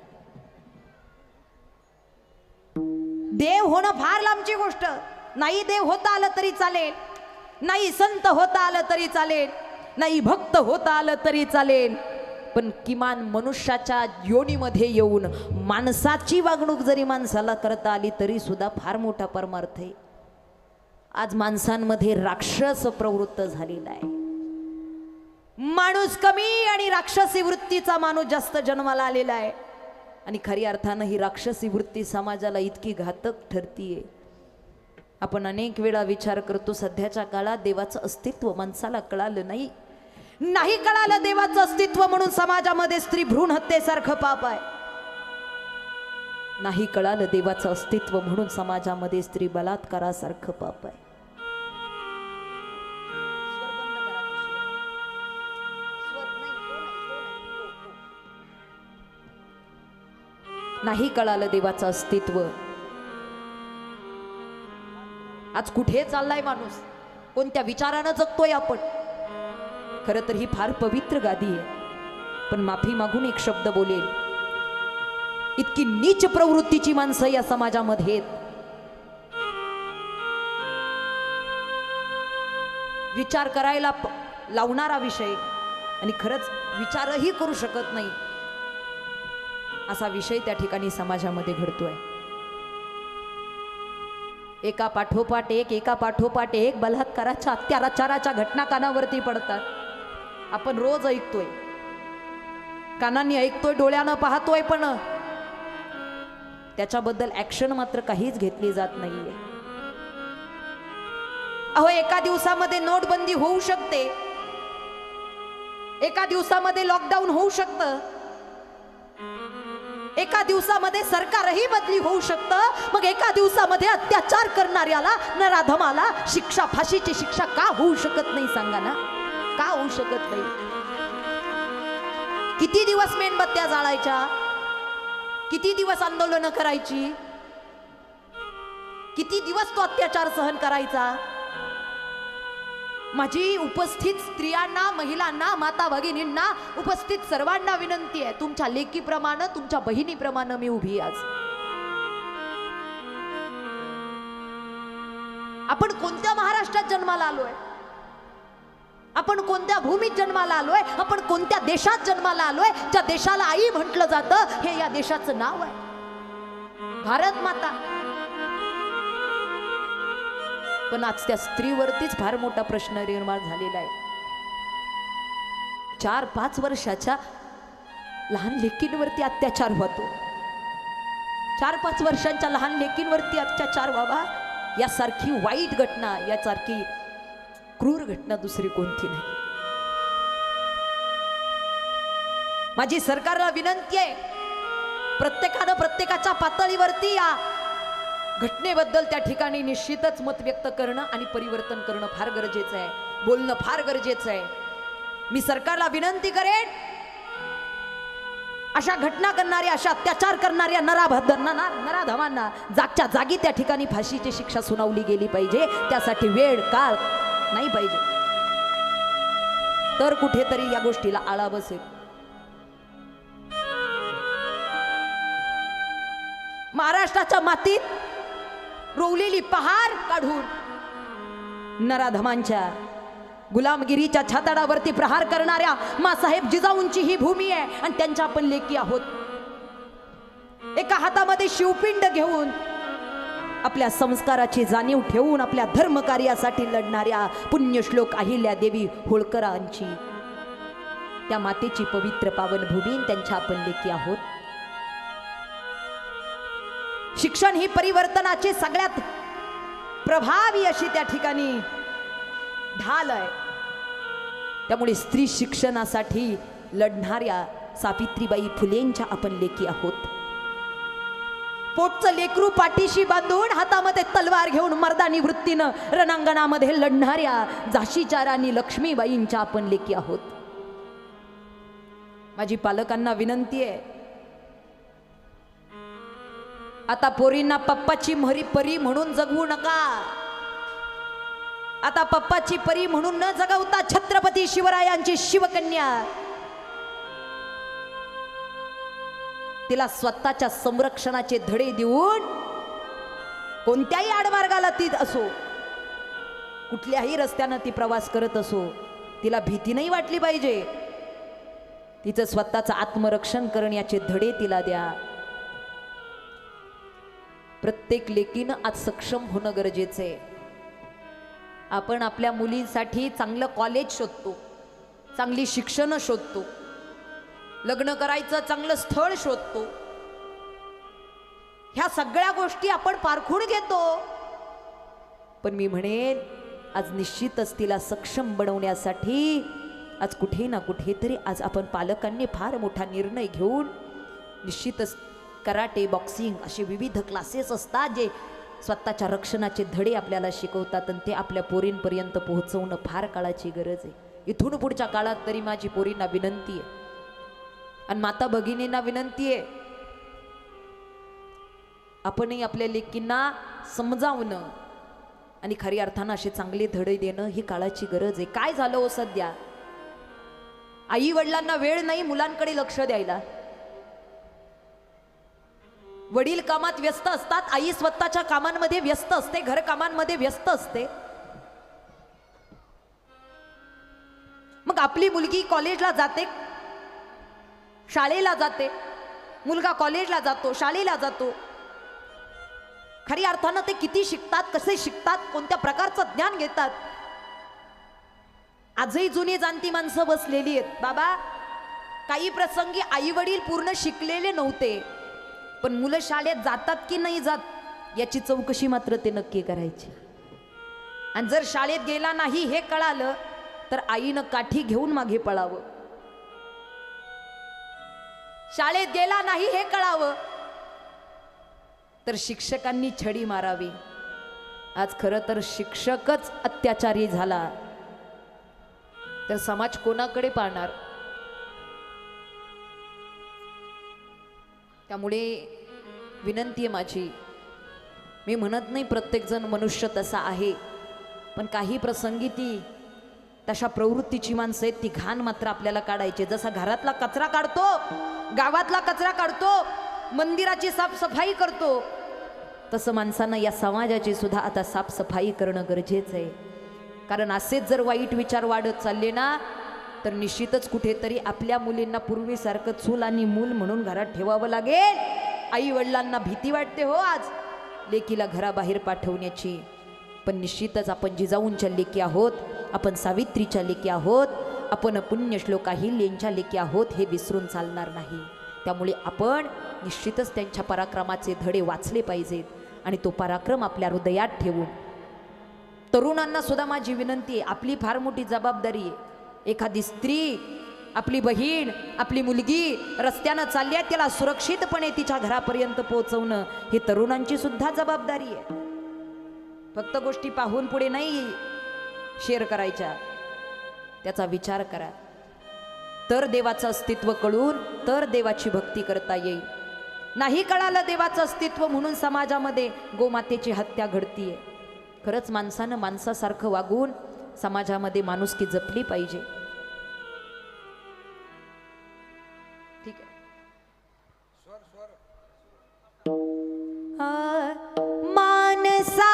देव होणं फार लांबची गोष्ट नाही. देव होता आलं तरी चालेल, नाही संत होता आलं तरी चालेल, नाही भक्त होता आलं तरी चालेल, पण किमान मनुष्याच्या योनीमध्ये येऊन माणसाची वागणूक जरी माणसाला करता आली तरी सुद्धा फार मोठा परमार्थ आहे. आज माणसांमध्ये राक्षस प्रवृत्त झालेला आहे. माणूस कमी आणि राक्षसी वृत्तीचा माणूस जास्त जन्माला आलेला आहे. आणि खरी अर्थानं ही राक्षसी वृत्ती समाजाला इतकी घातक ठरतीये. आपण अनेक वेळा विचार करतो, सध्याच्या काळात देवाचं अस्तित्व माणसाला कळालं नाही कळालं देवाचं अस्तित्व म्हणून समाजामध्ये स्त्री भ्रूण हत्येसारखं पाप आहे. नाही कळालं देवाचं अस्तित्व म्हणून समाजामध्ये स्त्री बलात्कारासारखं पाप आहे. नाही कळालं देवाचं अस्तित्व. आज कुठे चाललाय माणूस, कोणत्या विचारानं जगतोय आपण. खरं तर ही फार पवित्र गादी आहे. पण माफी मागून एक शब्द बोलेल, इतकी नीच प्रवृत्तीची माणसं या समाजामध्ये आहेत. विचार करायला लावणारा विषय आणि खरंच विचारही करू शकत नाही असा विषय त्या ठिकाणी समाजामध्ये घडतोय. एका पाठोपाठ एक बलात्काराच्या अत्याचाराच्या घटना कानावरती पडतात. आपण रोज ऐकतोय, कानांनी ऐकतोय, डोळ्यानं पाहतोय, पण त्याच्याबद्दल ऍक्शन मात्र काहीच घेतली जात नाहीये. अहो, एका दिवसामध्ये नोटबंदी होऊ शकते, एका दिवसामध्ये लॉकडाऊन होऊ शकतं, एका दिवसामध्ये सरकारही बदली होऊ शकतं. मग एका दिवसामध्ये अत्याचार करणाऱ्याला, नराधमाला शिक्षा, फाशीची शिक्षा का होऊ शकत नाही? सांगा ना, का होऊ शकत नाही? किती दिवस मेणबत्त्या जाळायच्या, किती दिवस आंदोलनं करायची, किती दिवस तो अत्याचार सहन करायचा? माझी उपस्थित स्त्रियांना, महिलांना, माता भगिनींना, उपस्थित सर्वांना विनंती आहे, तुमच्या लेकीप्रमाणे, तुमच्या बहिणीप्रमाणे मी उभी आज. आपण कोणत्या महाराष्ट्रात जन्माला आलोय? आपण कोणत्या भूमीत जन्माला आलोय? आपण कोणत्या देशात जन्माला आलोय? ज्या देशाला आई म्हटलं जातं, हे या देशाचं नाव आहे, भारत माता. पण आज त्या स्त्रीवरतीच फार मोठा प्रश्न निर्माण झालेला आहे. 4-5 वर्षाच्या लहान लेकींवरती अत्याचार होतो. 4-5 वर्षांच्या लहान लेकींवरती अत्याचार व्हावा, यासारखी वाईट घटना, यासारखी क्रूर घटना दुसरी कोणती नाही. माझी सरकारला विनंती आहे, प्रत्येकानं प्रत्येकाच्या पातळीवरती या घटनेबद्दल त्या ठिकाणी निश्चितच मत व्यक्त करणं आणि परिवर्तन करणं फार गरजेचं आहे, बोलणं फार गरजेचं आहे. मी सरकारला विनंती करेन, अशा घटना करणाऱ्या, अशा अत्याचार करणाऱ्या नराधमांना जागच्या जागी त्या ठिकाणी फाशीची शिक्षा सुनावली गेली पाहिजे. त्यासाठी वेळ काळ नाही पाहिजे, तर कुठेतरी या गोष्टीला आळा बसेल. महाराष्ट्राच्या मातीत रोवलेली पहार काढून नराधमांच्या गुलामगिरीच्या छाताडावरती प्रहार करणाऱ्या मासाहेब जिजाऊंची ही भूमी आहे आणि त्यांच्या आपण लेकी आहोत. एका हातामध्ये शिवपिंड घेऊन, आपल्या संस्काराची जाणीव ठेवून, आपल्या धर्मकार्यासाठी लढणाऱ्या पुण्यश्लोक अहिल्यादेवी होळकरांची, त्या मातेची पवित्र पावन भूमी, त्यांच्या आपण लेकी आहोत. शिक्षण ही परिवर्तनाची सगळ्यात प्रभावी अशी त्या ठिकाणी ढाल आहे. त्यामुळे स्त्री शिक्षणासाठी लढणाऱ्या सावित्रीबाई फुलेंच्या आपण लेकी आहोत. पोटचं लेकरू पाठीशी बांधून, हातामध्ये तलवार घेऊन मर्दानी वृत्तीनं रणांगणामध्ये लढणाऱ्या झाशीच्या राणी लक्ष्मीबाईंच्या आपण लेकी आहोत. माझी पालकांना विनंती आहे, आता पोरींना पप्पाची परी म्हणून जगवू नका. आता पप्पाची परी म्हणून न जगवता छत्रपती शिवरायांची शिवकन्या, तिला स्वतःच्या संरक्षणाचे धडे देऊन, कोणत्याही आडमार्गाला ती असो, कुठल्याही रस्त्यानं ती प्रवास करत असो, तिला भीती नाही वाटली पाहिजे. तिचं स्वतःचं आत्मरक्षण करण्याचे धडे तिला द्या. प्रत्येक लेकीनं आज सक्षम होणं गरजेचं आहे. आपण आपल्या मुलींसाठी चांगलं कॉलेज शोधतो, चांगली शिक्षण शोधतो, लग्न करायचं चांगलं स्थळ शोधतो. ह्या सगळ्या गोष्टी आपण पारखून घेतो. पण मी म्हणेन आज निश्चितच तिला सक्षम बनवण्यासाठी आज कुठे ना कुठेतरी आज आपण पालकांनी फार मोठा निर्णय घेऊन निश्चितच कराटे, बॉक्सिंग असे विविध क्लासेस असतात जे स्वतःच्या रक्षणाचे धडे आपल्याला शिकवतात आणि ते आपल्या पोरींपर्यंत पोहोचवणं फार काळाची गरज आहे. इथून पुढच्या काळात तरी माझी पोरींना विनंती आहे आणि माता भगिनींना विनंती आहे, आपणही आपल्या लेकींना समजावणं आणि खरी अर्थानं असे चांगले धडे देणं ही काळाची गरज आहे. काय झालं हो सध्या, आई वडिलांना वेळ नाही मुलांकडे लक्ष द्यायला. वडील कामात व्यस्त असतात, आई स्वतःच्या कामांमध्ये व्यस्त असते, घर कामांमध्ये व्यस्त असते. मग आपली मुलगी कॉलेजला जाते, शाळेला जाते, मुलगा कॉलेजला जातो, शाळेला जातो. खरी अर्थानं ते किती शिकतात, कसे शिकतात, कोणत्या प्रकारचं ज्ञान घेतात. आजही जुनी जाणती माणसं बसलेली आहेत. बाबा, काही प्रसंगी आई वडील पूर्ण शिकलेले नव्हते, पण मुलं शाळेत जातात की नाही जात याची चौकशी मात्र ते नक्की करायची. आणि जर शाळेत गेला नाही हे कळालं तर आईनं काठी घेऊन मागे पळावं. शाळेत गेला नाही हे कळावं तर शिक्षकांनी छडी मारावी. आज खरं तर शिक्षकच अत्याचारी झाला तर समाज कोणाकडे पाहणार. त्यामुळे विनंती आहे माझी, मी म्हणत नाही प्रत्येक जण मनुष्य तसा आहे, पण काही प्रसंगी ती तशा प्रवृत्तीची माणसं आहेत, ती घाण मात्र आपल्याला काढायची. जसा घरातला कचरा काढतो, गावातला कचरा काढतो, मंदिराची साफसफाई करतो, तसं माणसांना या समाजाची सुद्धा आता साफसफाई करणं गरजेचं आहे. कारण असेच जर वाईट विचार वाढत चालले ना तर निश्चितच कुठेतरी आपल्या मुलींना पूर्वीसारखं चूल आणि मूल म्हणून घरात ठेवावं लागेल. आई वडिलांना भीती वाटते हो आज लेकीला घराबाहेर पाठवण्याची, पण निश्चितच आपण जिजाऊंच्या लेकी आहोत, आपण सावित्रीच्या लेकी आहोत, आपण पुण्यश्लोक अहिल्याच्या लेकी आहोत हे विसरून चालणार नाही. त्यामुळे आपण निश्चितच त्यांच्या पराक्रमाचे धडे वाचले पाहिजेत आणि तो पराक्रम आपल्या हृदयात ठेवून. तरुणांना सुद्धा माझी विनंती आहे, आपली फार मोठी जबाबदारी आहे. एखादी स्त्री, आपली बहीण, आपली मुलगी रस्त्यानं चालली आहे, त्याला सुरक्षितपणे तिच्या घरापर्यंत पोहोचवणं ही तरुणांची सुद्धा जबाबदारी आहे. फक्त गोष्टी पाहून पुढे नाही शेअर करायच्या, त्याचा विचार करा. तर देवाचं अस्तित्व कळून तर देवाची भक्ती करता येईल. नाही कळालं देवाचं अस्तित्व म्हणून समाजामध्ये गोमातेची हत्या घडतीये. खरंच माणसानं माणसासारखं वागून समाजामध्ये माणुसकी जपली पाहिजे. ठीक आहे. मानसा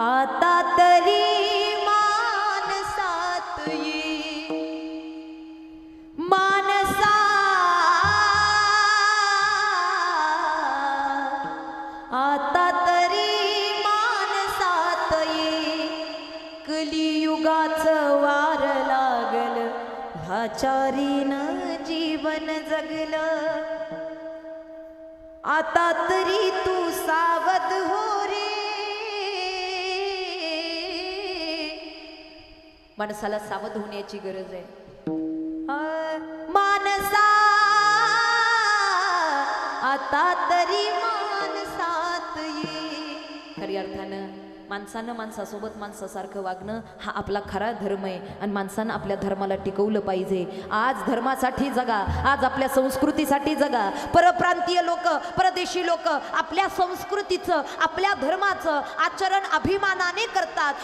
आता तरी मानसात ये, मानसा आता तरी मानसात ये, कलियुगाचं वार लागल ह्याचारीनं जीवन जगलं. आता तरी तू सावध हो रे. माणसाला सावध होण्याची गरज आहे. मानसा आता तरी माणसात ये. खरी अर्थानं माणसानं माणसासोबत माणसासारखं वागणं हा आपला खरा धर्म आहे आणि माणसानं आपल्या धर्माला टिकवलं पाहिजे. आज धर्मासाठी जगा, आज आपल्या संस्कृतीसाठी जगा. परप्रांतीय लोक, परदेशी लोक आपल्या संस्कृतीचं, आपल्या धर्माचं आचरण अभिमानाने करतात.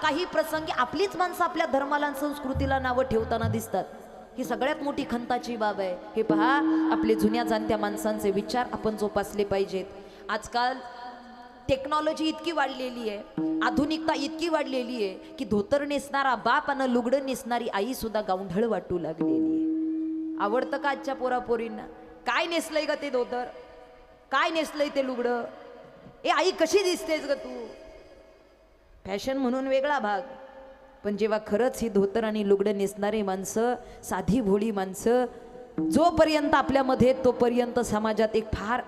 काही प्रसंगी आपलीच माणसं आपल्या धर्माला आणि संस्कृतीला नावं ठेवताना दिसतात. ही सगळ्यात मोठी खंताची बाब आहे. हे पहा, आपले जुन्या जाणत्या माणसांचे विचार आपण जोपासले पाहिजेत. आजकाल टेक्नॉलॉजी इतकी वाढलेली आहे, आधुनिकता इतकी वाढलेली आहे की धोतर नेसणारा बाप आणि लुगडं नेसणारी आई सुद्धा गावंढळ वाटू लागलेली आहे. आवडतं का आजच्या पोरापोरींना? काय नेसलंय ग ते धोतर, काय नेसलंय ते लुगडं, ए आई कशी दिसतेस ग तू. फॅशन म्हणून वेगळा भाग, पण जेव्हा खरंच ही धोतर आणि लुगडं नेसणारी माणसं, साधी भोळी माणसं जोपर्यंत आपल्यामध्ये तोपर्यंत समाजात एक फार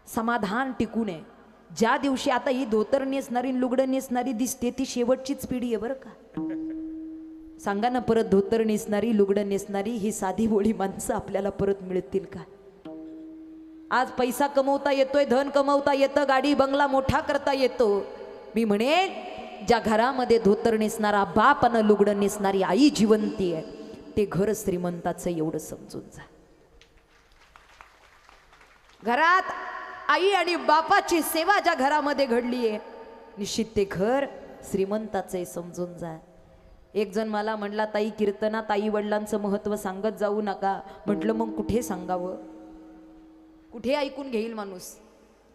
समाधान टिकून आहे. ज्या दिवशी आता ही धोतर नेसणारी लुगडं नेसणारी दिसते ती शेवटचीच पिढी आहे बरं का. सांगा ना, परत धोतर नेसणारी लुगडं नेसणारी ही साधी भोळी माणसं आपल्याला परत मिळतील का? आज पैसा कमवता येतोय, धन कमवता येतं, गाडी बंगला मोठा करता येतो. मी म्हणेन ज्या घरामध्ये धोतर नेसणारा बाप आणि लुगडं नेसणारी आई जिवंती आहे ते घर श्रीमंताचं एवढं समजून जा. घरात आई आणि बापाची सेवा ज्या घरामध्ये घडली आहे निश्चित ते घर श्रीमंताचं समजून जा. एक जण मला म्हणला, ताई कीर्तनात आई वडिलांचं महत्व सांगत जाऊ नका. म्हटलं मग कुठे सांगावं, कुठे ऐकून घेईल माणूस.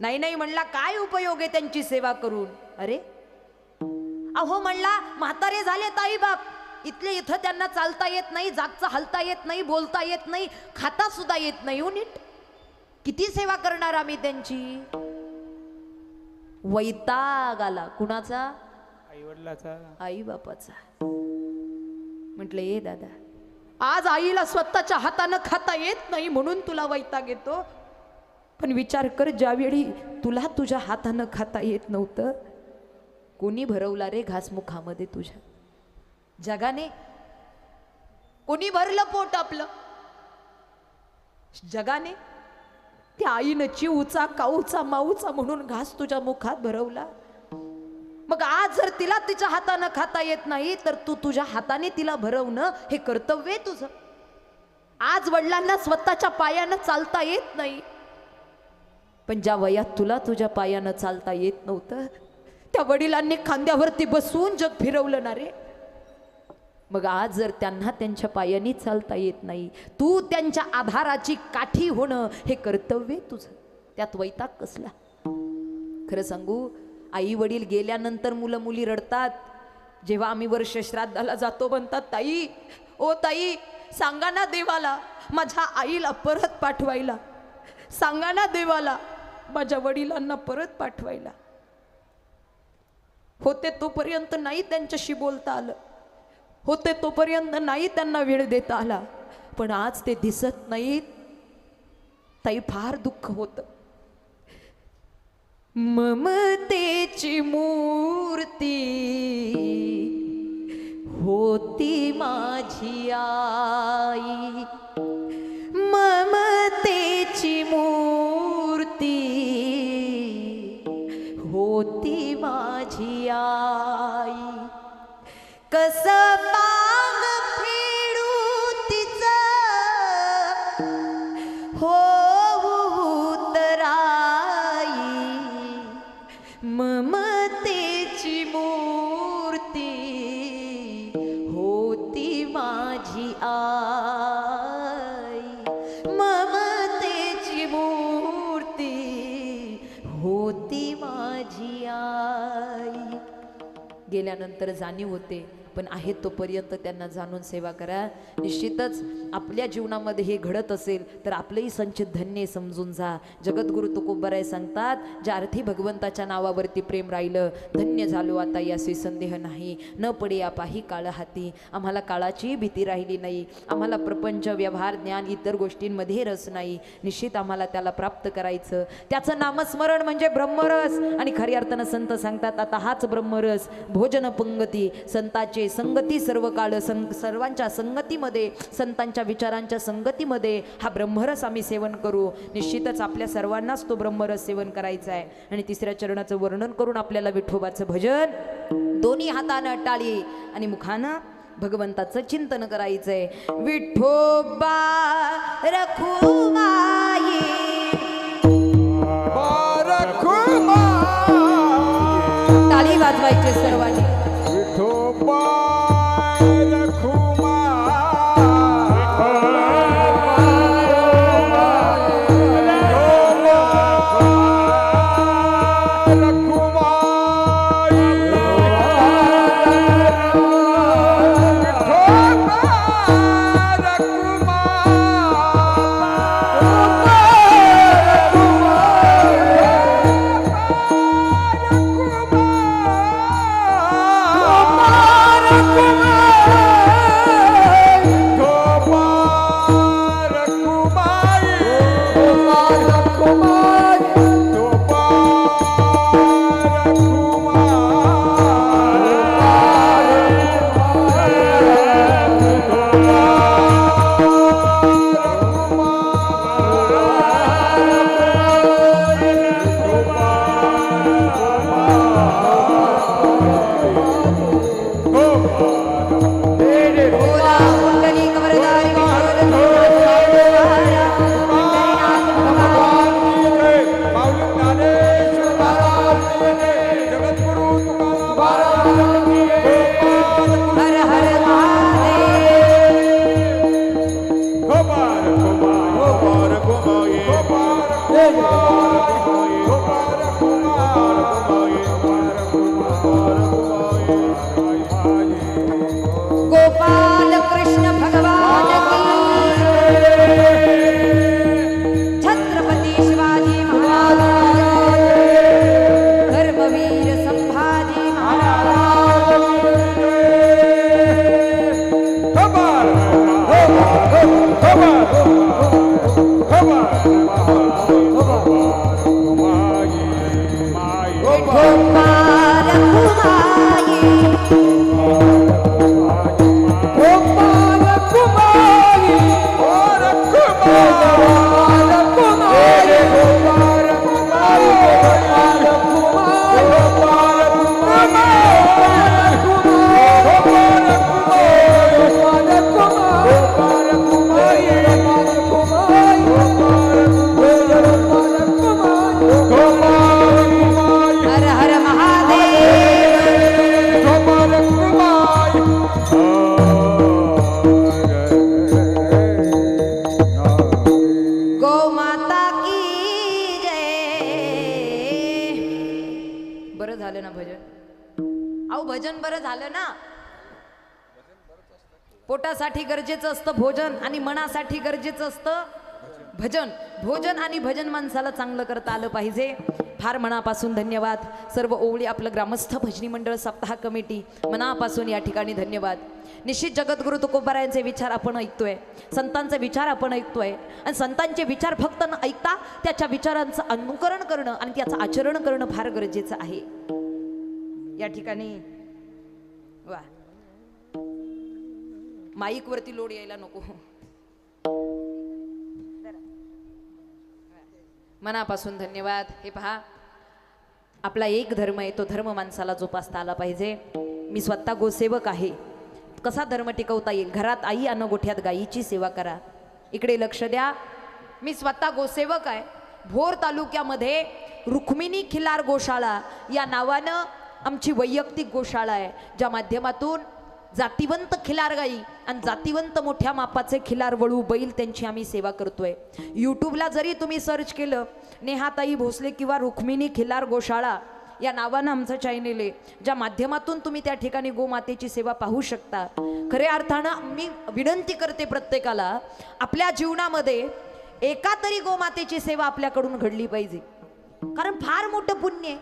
नाही नाही म्हणला, काय उपयोग आहे त्यांची सेवा करून. अरे अहो म्हणला, म्हातारे झाले ताई बाप, इथले इथं त्यांना चालता येत नाही, जागचं हलता येत नाही, बोलता येत नाही, खाता सुद्धा येत नाही. नीट किती सेवा करणार आम्ही त्यांची. वैताग आला. कुणाचा? आई वडिलाचा, आई बापाचा. म्हटलं ए दादा, आज आईला स्वतःच्या हातानं खाता येत नाही म्हणून तुला वैताग येतो, पण विचार कर ज्यावेळी तुला तुझ्या हातानं खाता येत नव्हतं कोणी भरवला रे घासमुखामध्ये तुझ्या? जगाने. कोणी भरलं पोट आपलं? जगाने. त्या आईनं चिवचा काऊचा माऊचा म्हणून घास तुझ्या मुखात भरवला. मग आज जर तिला तिच्या हातानं खाता येत नाही तर तू तुझ्या हाताने तिला भरवणं हे कर्तव्य आहे तुझं. आज वडिलांना स्वतःच्या पायानं चालता येत नाही, पण ज्या वयात तुला तुझ्या पायानं चालता येत नव्हतं त्या वडिलांनी खांद्यावरती बसवून जग फिरवलं ना रे. मग आज जर त्यांना त्यांच्या पायाने चालता येत नाही, तू त्यांच्या आधाराची काठी होणं हे कर्तव्य तुझं. त्यात वैताग कसला? खरं सांगू, आई वडील गेल्यानंतर मुलं मुली रडतात. जेव्हा आम्ही वर्ष श्राद्धाला जातो म्हणतात, ताई ओ ताई सांगा ना देवाला माझ्या आईला परत पाठवायला, सांगा ना देवाला माझ्या वडिलांना परत पाठवायला. होते तोपर्यंत नाही त्यांच्याशी बोलता आलं, होते तोपर्यंत नाही त्यांना वेळ देता आला, पण आज ते दिसत नाहीत. ताई फार दुःख होतं. ममतेची मूर्ती होती माझी आई, ममतेची मूर्ती होती माझी आई. कसं पांग फेडू तिचं हो तराई, ममतेची मूर्ती होती माझी आई, ममतेची मूर्ती होती माझी आई. गेल्यानंतर जाणीव होते, पण आहे तोपर्यंत त्यांना जाणून सेवा करा. निश्चितच आपल्या जीवनामध्ये हे घडत असेल तर आपलंही संचित धन्य समजून जा. जगद्गुरु तुकोबराय सांगतात, ज्या अर्थी भगवंताच्या नावावरती प्रेम राहिलं धन्य झालो आता याचे संदेह नाही. न पडे आपाही काळ हाती. आम्हाला काळाची भीती राहिली नाही, आम्हाला प्रपंच व्यवहार ज्ञान इतर गोष्टींमध्ये रस नाही. निश्चित आम्हाला त्याला प्राप्त करायचं. त्याचं नामस्मरण म्हणजे ब्रह्मरस. आणि खऱ्या अर्थानं संत सांगतात, आता हाच ब्रह्मरस. भोजन पंगती संताचे संगती सर्व काळ, सर्वांच्या संगतीमध्ये संतांच्या विचारांच्या संगतीमध्ये हा ब्रह्मरस आम्ही सेवन करू. निश्चितच आपल्या सर्वांनाच तो ब्रह्मरस सेवन करायचा आहे. आणि तिसऱ्या चरणाचं वर्णन करून आपल्याला विठोबाचं भजन दोन्ही हातानं टाळी आणि मुखानं भगवंताचं चिंतन करायचंय. विठोबा रखुमाई टाळी वाजवायचे सर्वांनी. गोपाल कुमाई गोपाल कृष्ण भगवान की छत्रपती शिवाजी महाराज धर्मवीर संभाजी महाराज गोपाल कुमाई हर हर महादेव गौ माता की जय बरं झालं ना भजन अहो भजन बरं झालं ना पोटासाठी गरजेचं असतं भोजन आणि मनासाठी गरजेचं असतं भजन भोजन आणि भजन माणसाला चांगलं करता आलं पाहिजे फार मनापासून धन्यवाद सर्व ओवळी आपलं ग्रामस्थ भजनी मंडळ सप्ताह कमिटी मनापासून या ठिकाणी धन्यवाद निश्चित जगद्गुरु तुकोबारायांचे विचार आपण ऐकतोय संतांचे विचार आपण ऐकतोय आणि संतांचे विचार फक्त न ऐकता त्याच्या विचारांचं अनुकरण करणं आणि त्याचं आचरण करणं फार गरजेचं आहे या ठिकाणी वा माईक वरती लोड यायला नको मनापासून धन्यवाद हे पहा आपला एक धर्म आहे तो धर्म माणसाला जोपासता आला पाहिजे मी स्वतः गोसेवक आहे कसा धर्म टिकवता येईल घरात आई अन गोठ्यात गायीची सेवा करा इकडे लक्ष द्या मी स्वतः गोसेवक आहे भोर तालुक्यामध्ये रुक्मिणी खिलार गोशाळा या नावानं आमची वैयक्तिक गोशाळा आहे ज्या माध्यमातून जातिवंत खिलार गाई आणि जातिवंत मोठ्या मापाचे खिलार वळू बैल त्यांची आम्ही सेवा करतोय यूट्यूबला जरी तुम्ही सर्च केलं नेहाताई भोसले किंवा रुक्मिणी खिलार गोशाळा या नावानं आमचं चॅनेल आहे ज्या माध्यमातून तुम्ही त्या ठिकाणी गोमातेची सेवा पाहू शकता खऱ्या अर्थानं मी विनंती करते प्रत्येकाला आपल्या जीवनामध्ये एका तरी गोमातेची सेवा आपल्याकडून घडली पाहिजे कारण फार मोठं पुण्य आहे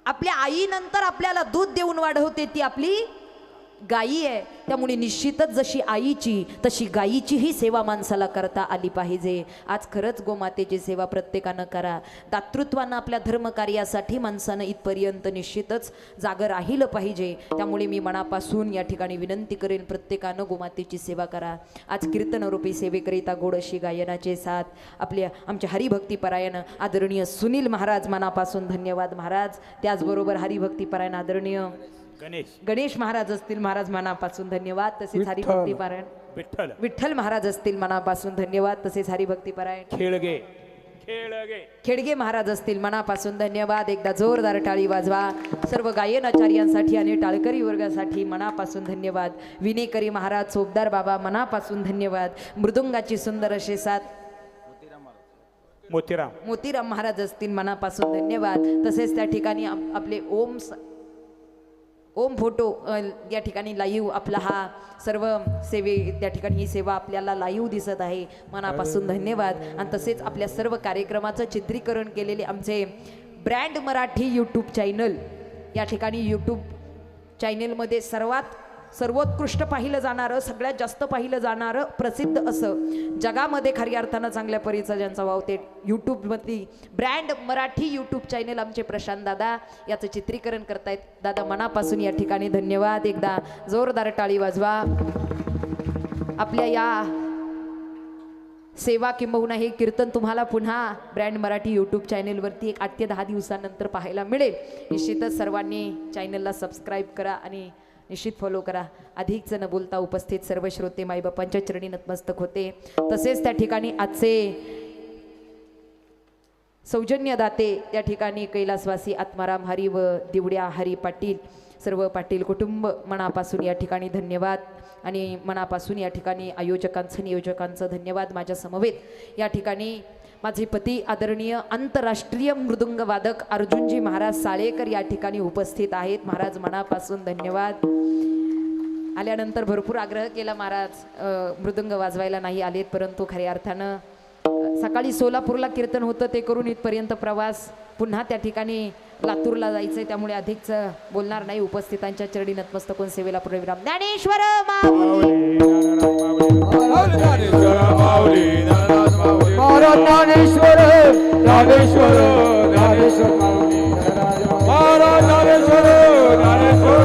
आपल्या आईनंतर आपल्याला दूध देऊन वाढवते ती आपली गायी आहे त्यामुळे निश्चितच जशी आईची तशी गायीचीही सेवा माणसाला करता आली पाहिजे आज खरंच गोमातेची सेवा प्रत्येकानं करा दातृत्वानं आपल्या धर्मकार्यासाठी माणसानं इथपर्यंत निश्चितच जागं राहिलं पाहिजे त्यामुळे मी मनापासून या ठिकाणी विनंती करेन प्रत्येकानं गोमातेची सेवा करा आज कीर्तनरूपी सेवेकरिता गोड अशी गायनाचे साथ आपल्या आमच्या हरिभक्तीपरायण आदरणीय सुनील महाराज मनापासून धन्यवाद महाराज त्याचबरोबर हरिभक्तीपरायण आदरणीय गणेश महाराज असतील महाराज मनापासून धन्यवाद तसेच हरिभक्तीपरायण विठ्ठल महाराज असतील मनापासून धन्यवाद तसेच हरिभक्तीपरायण खेडगे महाराज असतील मनापासून धन्यवाद एकदा जोरदार टाळी वाजवा सर्व गायनाचार्यांसाठी आणि टाळकरी वर्गासाठी मनापासून धन्यवाद विनेकरी महाराज सोबदार बाबा मनापासून धन्यवाद मृदुंगाची सुंदर असे साथ मोतीराम महाराज असतील मनापासून धन्यवाद तसेच त्या ठिकाणी आपले ओम फोटो या ठिकाणी लाईव्ह आपला हा सर्व सेवे त्या ठिकाणी ही सेवा आपल्याला लाईव्ह दिसत आहे मनापासून धन्यवाद आणि तसेच आपल्या सर्व कार्यक्रमाचं चित्रीकरण केलेले आमचे ब्रँड मराठी यूट्यूब चॅनल या ठिकाणी यूट्यूब चॅनलमध्ये सर्वोत्कृष्ट पाहिलं जाणारं सगळ्यात जास्त पाहिलं जाणारं प्रसिद्ध असं जगामध्ये खऱ्या अर्थानं चांगल्या परीचा ज्यांचा वाव ते यूट्यूबमधली ब्रँड मराठी यूट्यूब चॅनल आमचे प्रशांत दादा याचं चित्रीकरण करतायत दादा मनापासून या ठिकाणी धन्यवाद एकदा जोरदार टाळी वाजवा आपल्या या सेवा किंबहुना हे कीर्तन तुम्हाला पुन्हा ब्रँड मराठी यूट्यूब चॅनलवरती 8 ते 10 दिवसानंतर पाहायला मिळेल निश्चितच सर्वांनी चॅनलला सबस्क्राईब करा आणि निश्चित फॉलो करा अधिकच न बोलता उपस्थित सर्व श्रोते माईबापांच्या चरणी नतमस्तक होते तसेच त्या ठिकाणी आजचे सौजन्यदाते त्या ठिकाणी कैलासवासी आत्माराम हरी व दिवड्या हरी पाटील सर्व पाटील कुटुंब मनापासून या ठिकाणी धन्यवाद आणि मनापासून या ठिकाणी आयोजकांचं नियोजकांचं धन्यवाद. माझ्या समवेत या ठिकाणी माझे पती आदरणीय आंतरराष्ट्रीय मृदुंग वादक अर्जुनजी महाराज साळेकर या ठिकाणी उपस्थित आहेत. महाराज मनापासून धन्यवाद. आल्यानंतर भरपूर आग्रह केला महाराज मृदुंग वाजवायला नाही आलेत, परंतु खऱ्या अर्थानं सकाळी सोलापूरला कीर्तन होतं ते करून इथपर्यंत प्रवास, पुन्हा त्या ठिकाणी लातूरला जायचंय, त्यामुळे अधिकच बोलणार नाही. उपस्थितांच्या चरणी नतमस्तक होऊन सेवेला पूर्णविराम. ज्ञानेश्वर माऊली महाराज ज्ञानेश्वर ज्ञानेश्वर ज्ञानेश्वर माऊली महाराज ज्ञानेश्वर ज्ञानेश्वर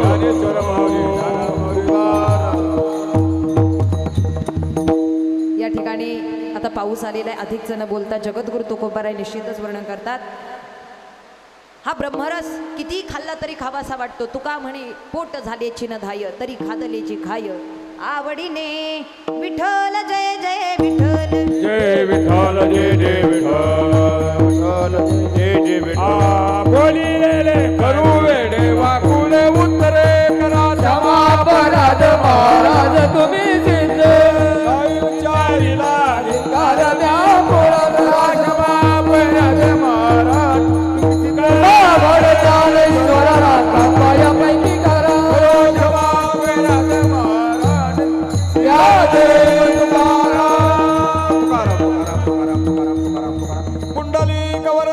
ज्ञानेश्वर माऊली या ठिकाणी आता पाऊस आलेला आहे. अधिक जण बोलता जगद्गुरु तुकोबाराय निश्चितच वर्णन करतात. हा ब्रह्मरस किती खाल्ला तरी खावासा वाटतो. तुका म्हणे पोट झालेची न धाय तरी खादलेची खाय आवडीने. विठ्ठल जय जय विठ्ठल जय विठ्ठल जय जय विठ्ठल जय जय विठ्ठल. बोलिलेले करू वेडे वाकुले उत्तरे करा क्षमा अपराध महाराज तुम्ही सिद्ध उच्चारिला धिक्कार द्या बोलत क्षमा अपराध महाराज ज्ञानेश्वरा पायापैकी करा क्षमा अपराध महाराज या देव कुंडली कवर